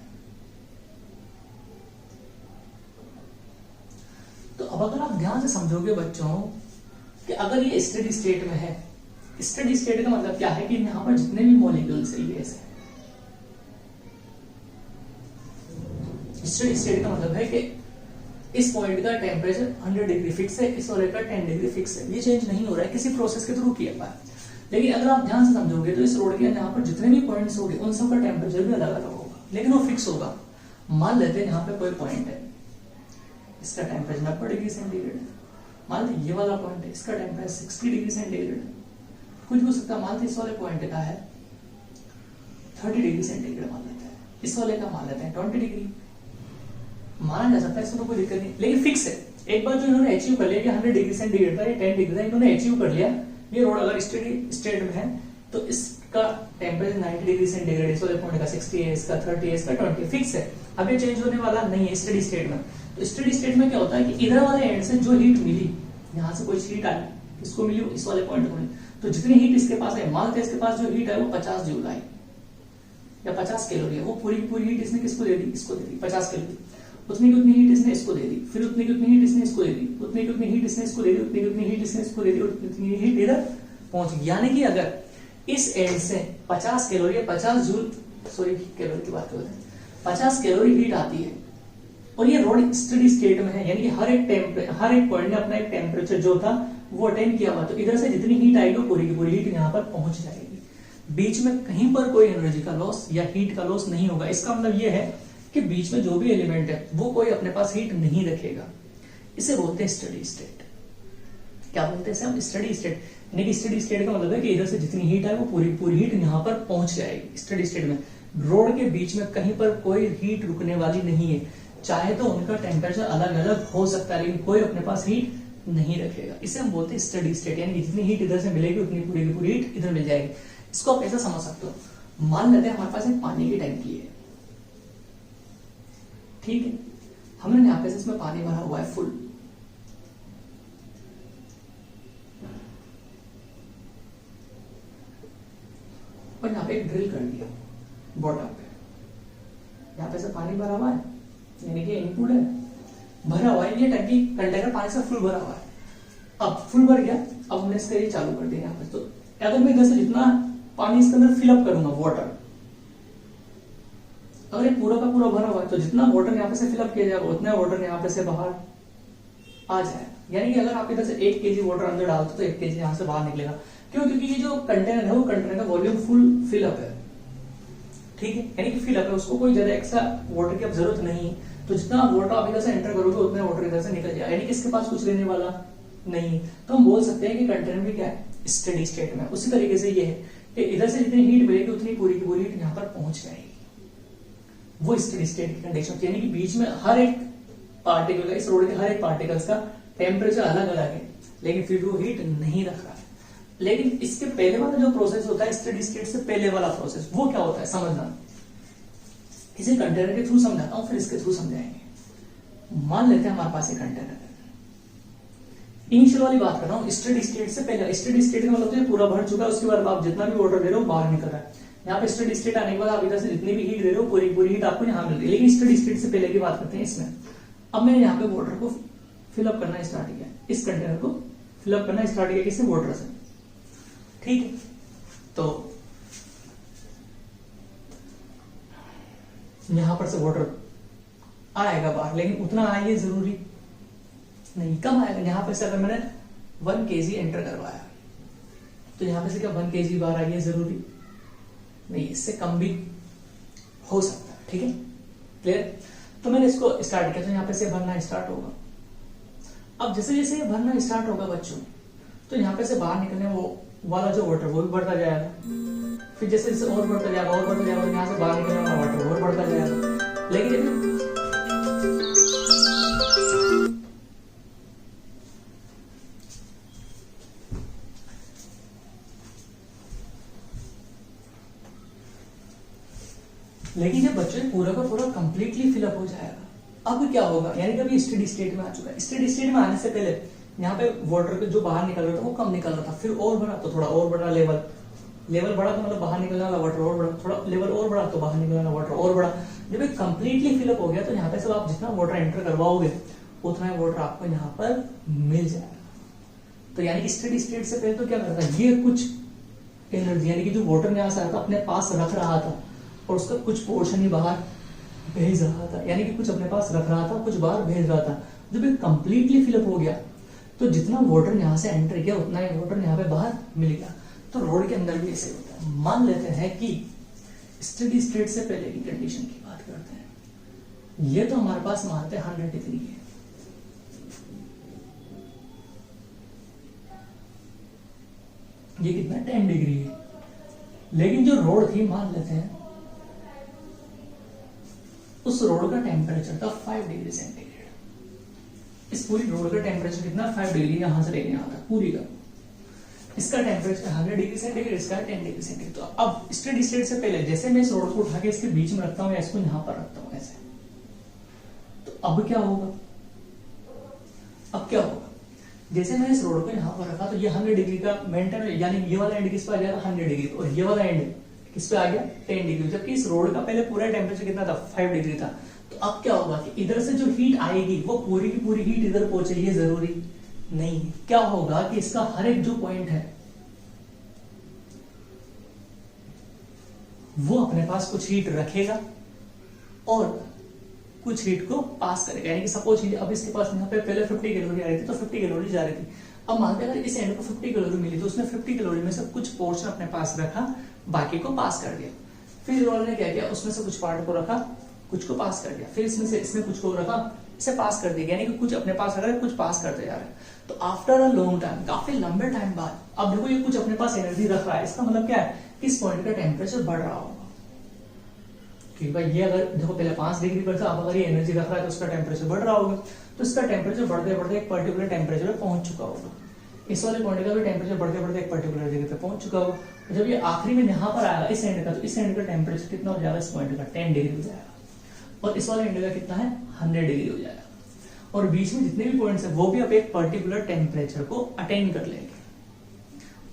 तो अब अगर आप ध्यान से समझोगे बच्चों कि अगर ये स्टेडी स्टेट में है, स्टेडी स्टेट का मतलब क्या है कि यहाँ पर जितने भी मॉलिक्यूल्स है ये ऐसे, स्टेडी स्टेट का मतलब है कि इस पॉइंट का टेम्परेचर 100 डिग्री फिक्स है, इस वाले का 10 डिग्री फिक्स है, ये चेंज नहीं हो रहा है, किसी प्रोसेस के थ्रू किया हुआ है। लेकिन अगर आप ध्यान से समझोगे तो इस रोड के यहाँ पर जितने भी पॉइंट्स होंगे उन सब का टेम्परेचर भी अलग अलग होगा, लेकिन वो फिक्स होगा। मान लेते हैं यहाँ पे कोई पॉइंट है, इसका टेम्परेचर 90 डिग्री सेंटीग्रेड है, मान लेते ये वाला पॉइंट है, इसका टेम्परेचर 60 डिग्री सेंटीग्रेड है, कुछ भी हो सकता है। मान लेते इस वाले पॉइंट का है 30 डिग्री सेंटीग्रेड मान लेते हैं, इस वाले का मान लेते हैं 20 डिग्री, माना जा सकता है, इसमें कोई दिक्कत नहीं, लेकिन फिक्स है। एक बार जो इन्होंने अचीव कर लिया कि 100 डिग्री सेंटीग्रेड था, ये 10 डिग्री था, इन्होंने अचीव कर लिया, ये रोड अगर स्टेडी स्टेट में है तो इसका टेम्परेचर 90 डिग्री सेंटीग्रेड, इस वाले पॉइंट का 60 है, इसका 30 है, इसका 20 फिक्स है। अब ये चेंज होने वाला नहीं है स्टेडी स्टेट में। तो स्टेडी स्टेट में क्या होता है कि इधर वाले एंड से जो हीट मिली, यहाँ से कोई हीट आई, इसको मिली, इस वाले पॉइंट को मिली, तो जितनी हीट इसके पास है, मान लेते हैं इसके पास जो हीट है वो 50 जूल आई या 50 कैलोरी है, वो पूरी की पूरी हीट इसने किसको दे दी, इसको दे दी 50 कैलोरी। उतनी की उतनी हीट इसने इसको दे दी, फिर उतनी की उतनी हीट इसने इसको दे दी, उतनी की उतनी हीट इसने इसको दे दी, उतनी की उतनी हीट इसने इसको दे दी, उतनी हीट इधर पहुंच गई। यानी कि अगर इस एंड से 50 कैलोरी या 50 जूल, सॉरी कैलोरी की बात करते हैं, 50 कैलोरी हीट आती है और ये रोड स्टडी स्टेट में है, यानी कि हर एक पॉइंट ने अपना एक टेम्परेचर जो था वो अटेन किया हुआ, तो इधर से जितनी हीट आएगी वो पूरी की पूरी हीट यहाँ पर पहुंच जाएगी। बीच में कहीं पर कोई एनर्जी का लॉस या हीट का लॉस नहीं होगा। इसका मतलब ये है कि बीच में जो भी एलिमेंट है वो कोई अपने पास हीट नहीं रखेगा। इसे बोलते हैं स्टडी स्टेट। क्या बोलते हैं हम? Steady state. यानी कि स्टडी स्टेट का मतलब है कि इधर से जितनी हीट है वो पूरी पूरी हीट यहाँ पर पहुंच जाएगी। स्टडी स्टेट में रोड के बीच में कहीं पर कोई हीट रुकने वाली नहीं है। चाहे तो उनका टेम्परेचर अलग अलग हो सकता है लेकिन कोई अपने पास हीट नहीं रखेगा। इसे हम बोलते हैं स्टडी स्टेट। यानी कि जितनी हीट इधर से मिलेगी उतनी पूरी की पूरी हीट इधर मिल जाएगी। इसको आप ऐसा समझ सकते हो, मान लेते हैं हमारे पास एक पानी की टंकी है, ठीक है, हमने यहाँ पे इसमें पानी भरा हुआ है फुल। और यहाँ पे एक ड्रिल कर दिया बॉटम पे, यहाँ पे से पानी भरा हुआ है, यानी कि इनपुट है, भरा हुआ है, ये टंकी कंटेनर पानी से फुल भरा हुआ है। अब फुल भर गया, अब हमने इसका ये चालू कर दिया यहाँ पे। तो अगर मैं इधर से जितना पानी इसके अंदर फिलअप करूंगा वाटर, अगर ये पूरा का पूरा भरा हुआ है तो जितना वाटर यहाँ पे से फिलअप किया जाएगा उतना वाटर यहाँ पे से बाहर आ जाए। यानी कि अगर आप इधर से 1 केजी वाटर अंदर डालते तो 1 केजी यहाँ से बाहर निकलेगा। क्यों? क्योंकि ये जो कंटेनर है वो कंटेनर का वॉल्यूम फुल फिलअप है, ठीक है, यानी कि फिलअप है, उसको कोई ज्यादा एक्स्ट्रा वाटर की अब जरूरत नहीं है। तो जितना वाटर आप इधर से एंटर करोगे उतना वाटर इधर से निकल जाएगा, यानी कि इसके पास कुछ लेने वाला नहीं। तो हम बोल सकते हैं कि कंटेनर भी क्या है? स्टेडी स्टेट में। उसी तरीके से ये है कि इधर से जितनी हीट मिलेगी उतनी पूरी की पूरी हीट यहाँ पर पहुंच जाएगी। वो स्टेडी स्टेट की कंडीशन, यानी कि बीच में हर एक पार्टिकल का, इस रोड के हर एक पार्टिकल्स का टेम्परेचर अलग अलग है लेकिन फिर वो हीट नहीं रख रहा है। लेकिन इसके पहले वाला जो प्रोसेस होता है स्टेडी स्टेट से पहले वाला प्रोसेस, वो क्या होता है समझना। इसे कंटेनर के थ्रू समझाता हूं, फिर इसके थ्रू समझाएंगे। मान लेते हैं हमारे पास एक कंटेनर है, इनिशियल वाली बात कर रहा हूँ, स्टेडी स्टेट से पहले। स्टेडी स्टेट का मतलब तो पूरा भर चुका है, उसके बाद आप जितना भी वाटर दे रहे हो बाहर निकल रहा है। यहाँ पे स्टेडी स्टेट आने के बाद आप इधर से जितनी भी हीट दे रहे हो पूरी पूरी हीट आपको यहाँ मिल रही है। लेकिन स्टेडी स्टेट से पहले की बात करते हैं इसमें। अब मैंने यहाँ पे वाटर को फिलअप करना स्टार्ट किया, इस कंटेनर को फिलअप करना स्टार्ट किया किससे? वाटर से, ठीक है। तो यहां पर से वाटर आएगा बाहर, लेकिन उतना आइए जरूरी नहीं, कम आएगा। यहां पर से अगर मैंने 1 kg एंटर करवाया तो यहां पे से क्या 1 kg बाहर आइए जरूरी नहीं, इससे कम भी हो सकता है, ठीक है, क्लियर। तो मैंने इसको स्टार्ट किया तो यहाँ पे से भरना स्टार्ट होगा। अब जैसे जैसे ये भरना स्टार्ट होगा बच्चों, तो यहाँ पे से बाहर निकलने वो वाला जो वाटर वो भी बढ़ता जाएगा। फिर जैसे जैसे और बढ़ता जाएगा और बढ़ता जाएगा, तो यहाँ से बाहर निकलने वाला वाटर और बढ़ता जाएगा। लेकिन लेकिन जब बच्चों पूरा का पूरा कंप्लीटली फिलअप हो जाएगा, अब क्या होगा? यानी कि अभी स्टेडी स्टेट में आ चुका है। स्टेडी स्टेट में आने से पहले यहाँ पे वाटर का जो बाहर निकल रहा था वो कम निकल रहा था, फिर और बढ़ा तो थोड़ा और बढ़ा, लेवल बढ़ा तो मतलब बाहर निकलने वाला वाटर और बढ़ा, थोड़ा लेवल और बढ़ा तो बाहर निकलने वाला वाटर और बढ़ा। जब ये कंप्लीटली फिलअप हो गया तो यहाँ पे सब आप जितना वाटर एंटर करवाओगे उतना वाटर आपको यहाँ पर मिल जाएगा। तो यानी कि स्टेडी स्टेट से पहले तो क्या करता है, ये कुछ एनर्जी यानी कि जो वाटर यहाँ से आता अपने पास रख रहा था और उसका कुछ पोर्शन ही बाहर भेज रहा था, यानी कि कुछ अपने पास रख रहा था कुछ बाहर भेज रहा था। जब ये कंप्लीटली फिलअप हो गया तो जितना वाटर यहाँ से एंटर किया उतना ही वाटर यहाँ पे बाहर मिल गया। तो रोड के अंदर भी ऐसे होता है। मान लेते हैं कि स्टेडी स्टेट से पहले की कंडीशन की बात करते हैं, ये तो हमारे पास मानते हैं 100 डिग्री है, ये कितना 10 डिग्री है। लेकिन जो रोड थी मान लेते हैं उस रोड का टेम्परेचर था 5 डिग्री सेंटीग्रेड। इस पूरी रोड का टेम्परेचर कितना? 5 डिग्री, यहां से लेके आता पूरी का। इसका टेम्परेचर 100 डिग्री सेंटीग्रेड, इसका 10 डिग्री सेंटीग्रेड। तो अब स्टेडी स्टेट से पहले जैसे मैं इस रोड को उठा के इसके बीच में रखता हूं या इसको यहां पर रखता हूं ऐसे, तो अब क्या होगा? अब क्या होगा? जैसे मैंने इस रोड को यहां पर रखा तो ये 100 डिग्री का मेंटेन, यानी ये वाला एंड किस पे आ जाएगा? 100 डिग्री, और ये वाला एंड किस पे आ गया? 10 डिग्री। जबकि इस रोड का पहले पूरा टेम्परेचर कितना था? 5 डिग्री था। तो अब क्या होगा कि इधर से जो हीट आएगी वो पूरी की पूरी हीट इधर पहुंचे, ये जरूरी नहीं है। क्या होगा कि इसका हर एक जो पॉइंट है वो अपने पास कुछ हीट रखेगा और कुछ हीट को पास करेगा। यानी कि सपोज अब इसके पास यहाँ पे पहले 50 कैलोरी आ रही थी, तो 50 कैलोरी जा रही थी। अब मानते हैं अगर इस एंड को 50 कैलोरी मिली तो उसने 50 कैलोरी में से कुछ पोर्शन अपने पास रखा, बाकी को पास कर दिया। फिर रोल ने क्या किया, उसमें से कुछ पार्ट को रखा, कुछ को पास कर दिया। फिर इसमें कुछ को रखा, इसे पास कर दिया। यानी कि कुछ अपने पास रख रहा है, कुछ पास करते जा रहे हैं। तो आफ्टर अ लॉन्ग टाइम, काफी लंबे टाइम बाद, अब देखो ये कुछ अपने पास एनर्जी रख रहा है। इसका मतलब क्या है, इस पॉइंट का टेम्परेचर बढ़ रहा होगा। कि भाई ये अगर देखो पहले 5 डिग्री पर था, अब अगर ये एनर्जी रख रहा है तो उसका टेम्परेचर बढ़ रहा होगा। तो इसका टेम्परेचर बढ़ते बढ़ते एक पर्टिकुलर टेम्परेचर पे पहुंच चुका होगा। इस वाले पॉइंट का भी टेम्परेचर बढ़ते बढ़ते एक पर्टिकुलर जगह पे पहुंच चुका होगा। तो जब ये आखिरी में यहाँ पर आएगा इस एंड का, तो इस एंड का टेम्परेचर कितना हो जाएगा, इस पॉइंट का 10 डिग्री हो जाएगा। और इस वाले एंड का कितना है, 100 डिग्री हो जाएगा। और बीच में जितने भी पॉइंट्स है वो भी अब एक पर्टिकुलर टेम्परेचर को अटेन कर लेंगे।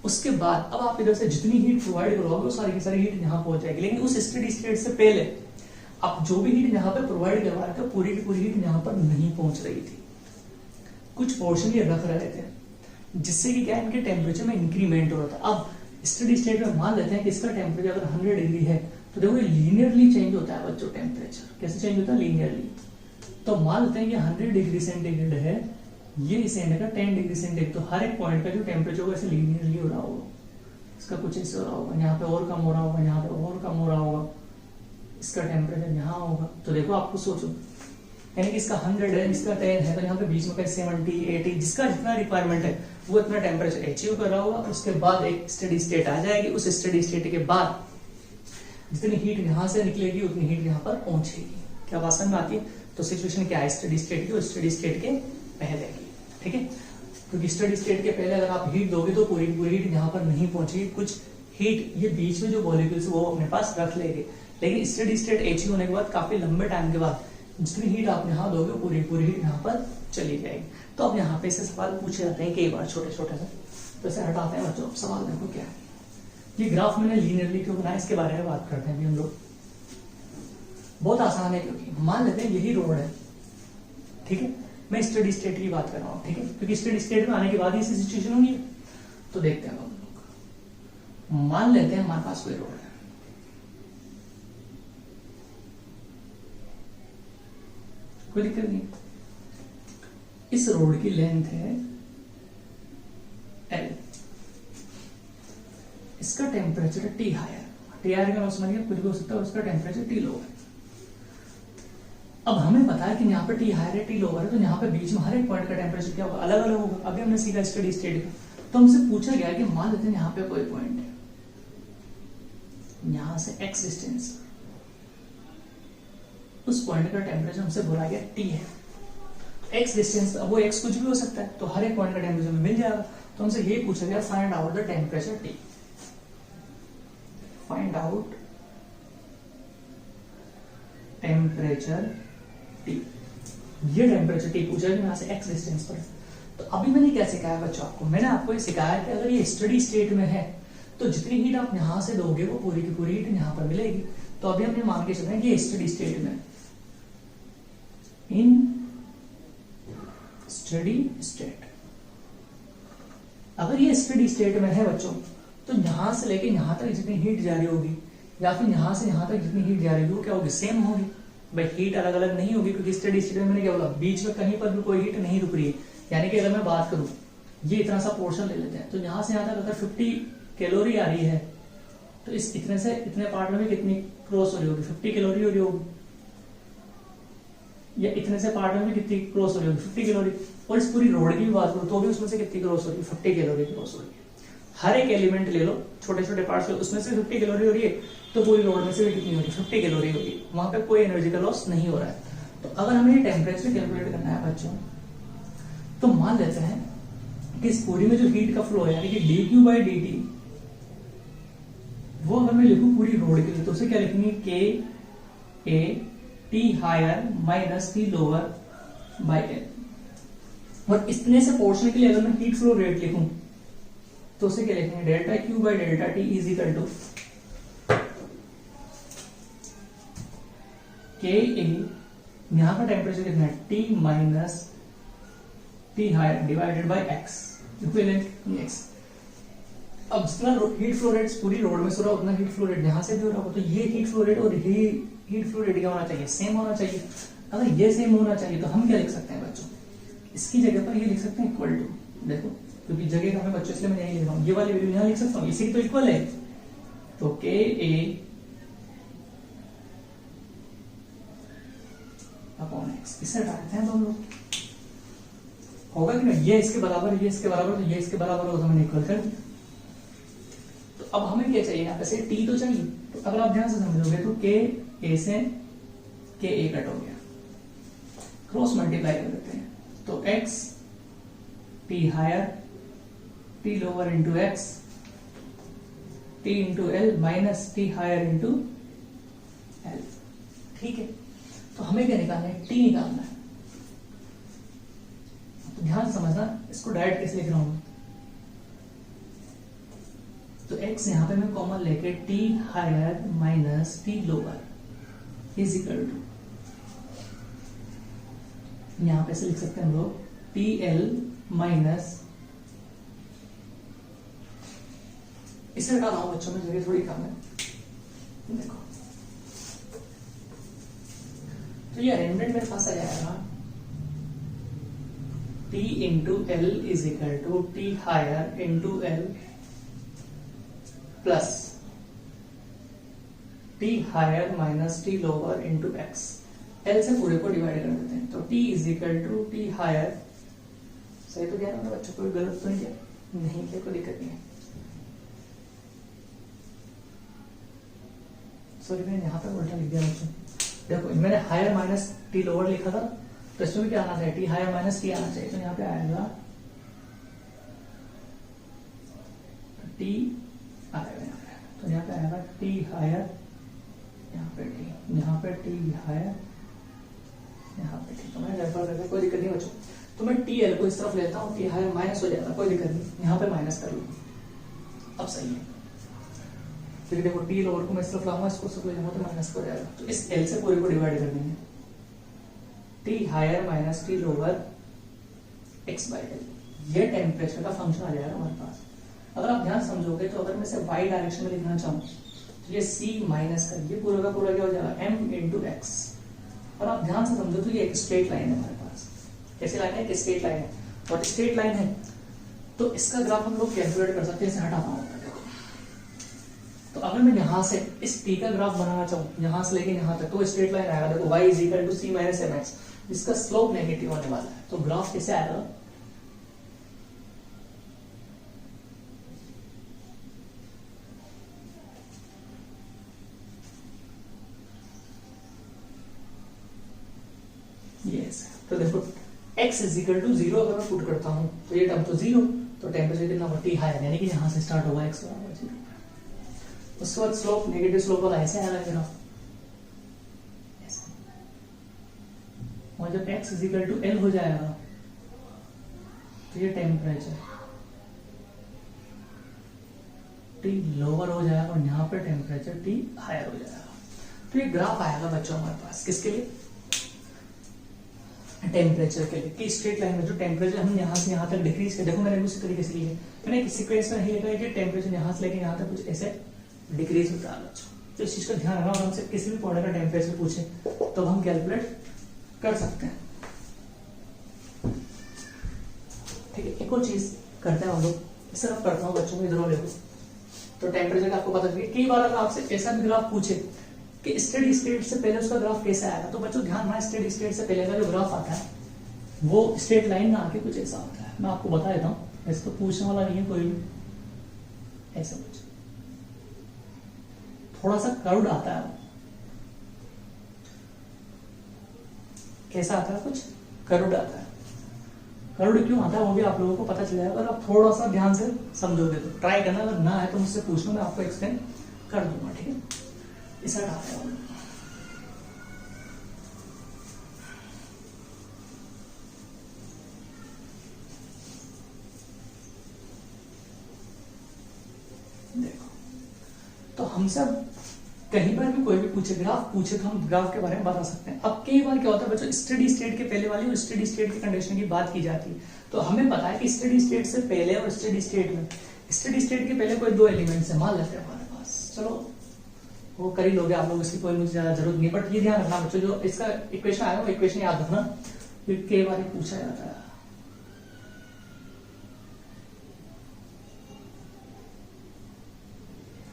उसके बाद अब आप इधर से जितनी हीट प्रोवाइड करोगे वो सारी की सारी हीट यहाँ पहुंच जाएगी। लेकिन उस स्टेडी स्टेट से पहले अब जो भी हीट यहाँ पे प्रोवाइड करवा रहा था, पूरी की पूरी हीट यहाँ पर नहीं पहुंच रही थी। कुछ पोर्शन ये रख रहे थे, जिससे कि क्या इनके टेम्परेचर में इंक्रीमेंट हो रहा था। अब स्टेडी स्टेट में मान लेते हैं कि इसका टेम्परेचर अगर 100 डिग्री है, तो देखो ये लीनियरली चेंज होता है बच्चों। टेम्परेचर कैसे चेंज होता है, लीनियरली। तो मान लेते हैं कि 100 डिग्री सेंटीग्रेड है, ये इस एंड का 10 डिग्री सेंटीग्रेड। तो हर एक पॉइंट का जो टेम्परेचर होगा ऐसे लीनियरली हो रहा होगा। इसका कुछ ऐसे हो रहा होगा, यहाँ पे और कम हो रहा होगा, यहाँ पे और कम हो रहा होगा, इसका टेम्परेचर यहाँ होगा। तो देखो आपको सोचो, यानी कि इसका 100 है, इसका 10 है, तो यहाँ पे बीच में 70, 80, जिसका जितना रिक्वायरमेंट है वो इतना टेम्परेचर अचीव कर रहा होगा। उसके बाद एक स्टेडी स्टेट आ जाएगी। उस स्टेडी स्टेट के बाद जितनी हीट यहाँ से निकलेगी उतनी हीट यहाँ पर पहुंचेगी। क्या बात समझ में आती है? तो सिचुएशन क्या है स्टडी स्टेट की, और स्टडी स्टेट के पहले की, ठीक है। क्योंकि स्टडी स्टेट के पहले अगर आप हीट दोगे तो पूरी पूरी हीट यहाँ पर नहीं पहुंचेगी। कुछ हीट ये बीच में जो मॉलिक्यूल्स वो अपने पास रख लेंगे। लेकिन स्टडी स्टेट अचीव होने के बाद काफी लंबे टाइम के बाद जितनी हीट आप यहाँ दोगे पूरी पूरी हीट यहाँ पर चली जाएगी। तो अब यहाँ पे ऐसे सवाल पूछे जाते हैं कई बार छोटे छोटे से, तो ऐसे हटाते हैं बच्चों। सवाल देखो क्या है, ये ग्राफ मैंने लीनियरली क्यों बनाया इसके बारे में बात करते हैं अभी हम लोग। बहुत आसान है, क्योंकि मान लेते हैं यही रोड है, ठीक है। मैं स्टडी स्टेट की बात कर रहा हूँ, ठीक है, क्योंकि स्टडी स्टेट में आने के बाद ही ऐसी सिचुएशन होगी। तो देखते हैं हम लोग, मान लेते हैं हमारे पास कोई रोड है, कोई दिक्कत नहीं। इस रोड की लेंथ है L, इसका टेम्परेचर है T हायर। T हायर का समझिए कुछ भी हो सकता है, उसका टेम्परेचर T लोअर है। अब हमें पता है कि यहाँ पे T हायर है, T लोअर है, तो यहाँ पे बीच में हर एक पॉइंट का टेम्परेचर क्या होगा, अलग अलग होगा। अभी हमने सीखा स्टडी स्टेट का। तो हमसे पूछा गया कि मान लेते हैं यहाँ पे कोई पॉइंट है, यहां से x डिस्टेंस, उस पॉइंट का टेम्परेचर हमसे बोला गया T है। x डिस्टेंस, अब वो x कुछ भी हो सकता है, तो हर एक पॉइंट का टेम्परेचर मिल जाएगा। तो हमसे ये पूछा गया find out the temperature T, find out temperature T। ये टेम्परेचर T पूछा गया यहाँ से x डिस्टेंस पर। तो अभी मैंने क्या सिखाया बच्चों आपको, मैंने आपको ये सिखाया कि अगर ये स्टडी स्टेट में है तो जितनी हीट आप यहां से दोगे वो पूरी की पूरी हीट यहां पर मिलेगी। तो अभी हमने मान के चल रहे हैं कि स्टडी स्टेट में, इन स्टडी स्टेट, अगर ये स्टडी स्टेट में है बच्चों, तो यहां से लेके यहां तक जितनी हीट जा रही होगी या फिर यहां से यहां तक जितनी हीट जा रही होगी वो क्या होगी, सेम होगी। भाई हीट अलग अलग नहीं होगी, क्योंकि स्टडी स्टेट में मैंने क्या बोला, बीच में कहीं पर भी कोई हीट नहीं रुक रही है। यानी कि अगर मैं बात करूं, ये इतना सा पोर्शन ले लेते हैं, तो यहां से यहां तक अगर 50 कैलोरी आ रही है, तो इस इतने से इतने पार्ट में भी कितनी क्रॉस हो रही होगी, 50 कैलोरी हो रही होगी। या इतने से पार्ट में भी कितनी क्रॉस हो रही होगी, 50 कैलोरी। और इस पूरी रोड की भी बात करूं तो भी उसमें से कितनी क्रॉस हो रही है, 50 कैलोरी क्रॉस हो रही है। हर एक एलिमेंट ले लो, छोटे छोटे पार्ट्स ले लो, उसमें से 50 कैलोरी हो रही है, तो पूरी रोड में से भी कितनी हो रही है, 50 कैलोरी होगी। वहां पे कोई एनर्जी का लॉस नहीं हो रहा है। तो अगर हमें ये टेम्परेचर कैलकुलेट करना है बच्चों, तो मान लेते हैं कि इस पूरी में जो हीट का फ्लो है, यानी कि dQ/dt, वो अगर मैं लिखूं पूरी रोड के लिए, तो उसे क्या लिखेंगे, K A T higher minus T lower by L। और इतने से पोर्शन के लिए अगर मैं हीट फ्लो रेट लिखूं तो उसे क्या लिखेंगे, डेल्टा Q/डेल्टा T is equal to K A, यहां का टेम्परेचर कितना है, T minus T higher divided by X, equivalent X। अब जितना हीट फ्लो रेट पूरी रोड में हो रहा है उतना हीट फ्लो रेट यहाँ से भी हो रहा होगा, तो ये हीट फ्लो रेट और हीट फ्लो रेट क्या होना चाहिए, सेम होना चाहिए। अगर ये सेम होना चाहिए तो हम क्या लिख सकते हैं बच्चों, इसकी जगह पर ये लिख सकते हैं इक्वल टू, देखो क्योंकि जगह का हमें बच्चों इसलिए मैं यही लिख रहा हूँ, ये वाली वैल्यू यहाँ लिख सकता हूँ, इसी की तो इक्वल है, तो के ए अपॉन एक्स, इससे हटाते हैं तो हम लोग होगा कि नहीं, ये इसके बराबर, ये इसके बराबर, तो ये इसके बराबर होगा, तो हमने इक्वल कर दिया। तो अब हमें क्या चाहिए, यहाँ पे से टी तो चाहिए, तो अगर आप ध्यान से समझोगे तो के ए से के ए कट हो गया, क्रॉस मल्टीप्लाई कर देते हैं, तो x t higher t lower into x t into l minus t higher into l, ठीक है। तो हमें क्या निकालना है, टी निकालना है। तो ध्यान समझना, इसको डायरेक्ट कैसे लिख रहा हूं, तो x यहां पे मैं कॉमन लेके t higher minus t lower is equal to, यहां पे से लिख सकते हैं हम लोग टी एल माइनस, इसे हटा रहा हूं बच्चों में, जगह थोड़ी कम है, देखो तो ये अरेंजमेंट मेरे पास आ जाएगा, t into l is equal to t higher into l plus t higher minus t lower into x, l से पूरे को डिवाइड कर देते हैं, तो t is equal to t higher, सही तो क्या ना बच्चों, कोई गलत तो नहीं किया, नहीं किया, कोई दिक्कत नहीं है, सॉरी मैंने यहाँ पे उल्टा लिख दिया बच्चों, देखो मैंने हायर माइनस टी लोअर लिखा था, तो इसमें भी क्या आना चाहिए, टी हायर माइनस टी आना चाहिए, तो यहाँ पे आएगा टी आएगा, तो यहाँ पे आएगा टी हायर, यहाँ पे टी, यहाँ पे टी हायर, यहाँ पे टी, तो मैं रेफर करके कोई दिक्कत नहीं बच्चों, तो मैं टी एल को इस तरफ लेता हूँ, टी हायर माइनस हो जाएगा, कोई दिक्कत नहीं, यहाँ पे माइनस कर लूँ, अब सही है, फिर देखो टी लोअर को मैं इस तरफ लाऊंगा, इसको सब ले जाऊंगा तो माइनस हो जाएगा, तो इस एल से पूरे को डिवाइड कर देंगे, t higher minus t lower x by l, ये टेम्परेचर का फंक्शन आ जाएगा हमारे पास। अगर आप ध्यान समझोगे तो अगर मैं इसे वाई डायरेक्शन में लिखना चाहूँ तो ये सी माइनस कर, ये पूरा का पूरा क्या हो जाएगा, एम इंटू एक्स, और आप ध्यान से समझो तो ये एक स्ट्रेट लाइन है हमारे पास, कैसे लाइन है, एक स्ट्रेट लाइन है, और स्ट्रेट लाइन है तो इसका ग्राफ हम लोग कैलकुलेट कर सकते हैं, इसे हटाना होगा, देखो तो अगर मैं यहाँ से इस टी का ग्राफ बनाना चाहूँ, यहाँ से लेके यहाँ तक, तो स्ट्रेट लाइन आएगा, देखो y is equal to c minus m x, जिसका स्लोप नेगेटिव होने वाला है, तो ग्राफ कैसे आएगा, यस, तो देखो x इज इक्वल टू 0 अगर मैं पुट करता हूं तो ये टर्म तो 0, तो टेम्परेचर कितना होगा, टी हायर, यानी कि यहां से स्टार्ट होगा x बराबर 0, उसके बाद स्लोप नेगेटिव स्लोप वाला ऐसे आएगा ग्राफ, और जब x is equal to l हो जाएगा तो ये टेम्परेचर टी लोअर हो जाएगा, और यहाँ पे टेम्परेचर टी हायर हो जाएगा, तो ये ग्राफ आएगा बच्चों हमारे पास, किसके लिए, टेम्परेचर के लिए, कि स्ट्रेट लाइन में जो टेम्परेचर हम यहाँ से यहाँ तक डिक्रीज कर, देखो मैंने उसी तरीके से लिया है, मैंने एक सीक्वेंस में नहीं लिखा है कि टेम्परेचर यहाँ से लेके यहाँ तक कुछ ऐसे डिक्रीज होता है बच्चों, तो इस चीज का ध्यान रखना, और हमसे किसी भी पौधे का टेम्परेचर पूछे तो हम कैलकुलेट कर सकते हैं, ठीक है। एक और चीज करते हैं हम लोग, इस तरफ करता हूँ बच्चों को, इधर देखो, तो टेम्परेचर का आपको पता चलिए, कई बार अगर आपसे ऐसा भी ग्राफ पूछे कि स्टेडी स्टेट से पहले उसका ग्राफ कैसा आएगा, तो बच्चों ध्यान रखना, स्टेडी स्टेट से पहले का जो ग्राफ आता है वो स्ट्रेट लाइन ना आके कुछ ऐसा होता है, मैं आपको बता देता हूँ, ऐसे तो पूछने वाला नहीं है कोई भी, ऐसा कुछ थोड़ा सा कर्व्ड आता है, कैसा आता है, कुछ कर्व्ड आता है, कर्व्ड क्यों आता है वो भी आप लोगों को पता चल जाएगा, अगर आप थोड़ा सा ध्यान से समझोगे तो, ट्राई करना, अगर ना है तो मुझसे पूछना, मैं आपको एक्सप्लेन कर दूंगा, ठीक है। इसे हटाते हैं, देखो तो हमसे कहीं बार भी कोई भी पूछे, ग्राफ पूछे तो हम ग्राफ के बारे में बता सकते हैं। अब कई बार क्या होता है बच्चों, स्टेडी स्टेट के पहले वाली और स्टेडी स्टेट की कंडीशन की बात की जाती है, तो हमें पता है कि स्टेडी स्टेट से पहले और स्टेडी स्टेट में स्टेडी स्टेट के पहले कोई दो एलिमेंट्स है मान लेते हैं हमारे पास, चलो वो कर ही लोगे आप लोग, इसकी कोई मुझे ज्यादा जरूरत नहीं, बट ये ध्यान रखना बच्चों जो इसका इक्वेशन आया वो इक्वेशन याद रखना, क्योंकि कई बार पूछा जाता है।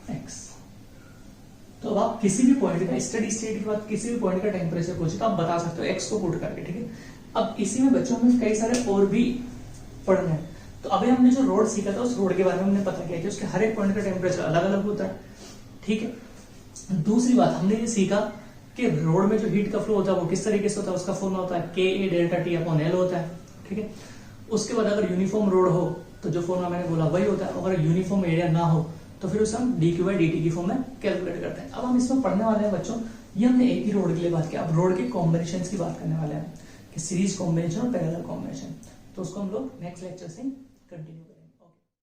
एक्स, तो अब आप किसी भी पॉइंट का स्टेडी स्टेट के बाद किसी भी पॉइंट का टेम्परेचर पूछे तो आप बता सकते हो एक्स को पुट करके, ठीक है। अब इसी में बच्चों में कई सारे और भी पढ़ने हैं, तो अभी हमने जो रोड सीखा था उस रोड के बारे में हमने पता किया कि उसके हर एक पॉइंट का टेम्परेचर अलग अलग होता है, ठीक है। दूसरी बात हमने ये सीखा कि रोड में जो हीट का फ्लो होता है वो किस तरीके से होता है, उसका फॉर्मूला होता है KA delta T upon L होता है, ठीक है। उसके बाद अगर यूनिफॉर्म रोड हो तो जो फॉर्मूला मैंने बोला वही होता है, अगर यूनिफॉर्म एरिया ना हो तो फिर उसे हम dQ/dt की फॉर्म में कैलकुलेट करते हैं। अब हम इसमें पढ़ने वाले हैं बच्चों, ये हमने एक ही रोड के लिए बात किया, अब रोड के कॉम्बिनेशन की बात करने वाले हैं कि सीरीज कॉम्बिनेशन और पैरेलल कॉम्बिनेशन, तो उसको हम लोग नेक्स्ट लेक्चर से कंटिन्यू करेंगे।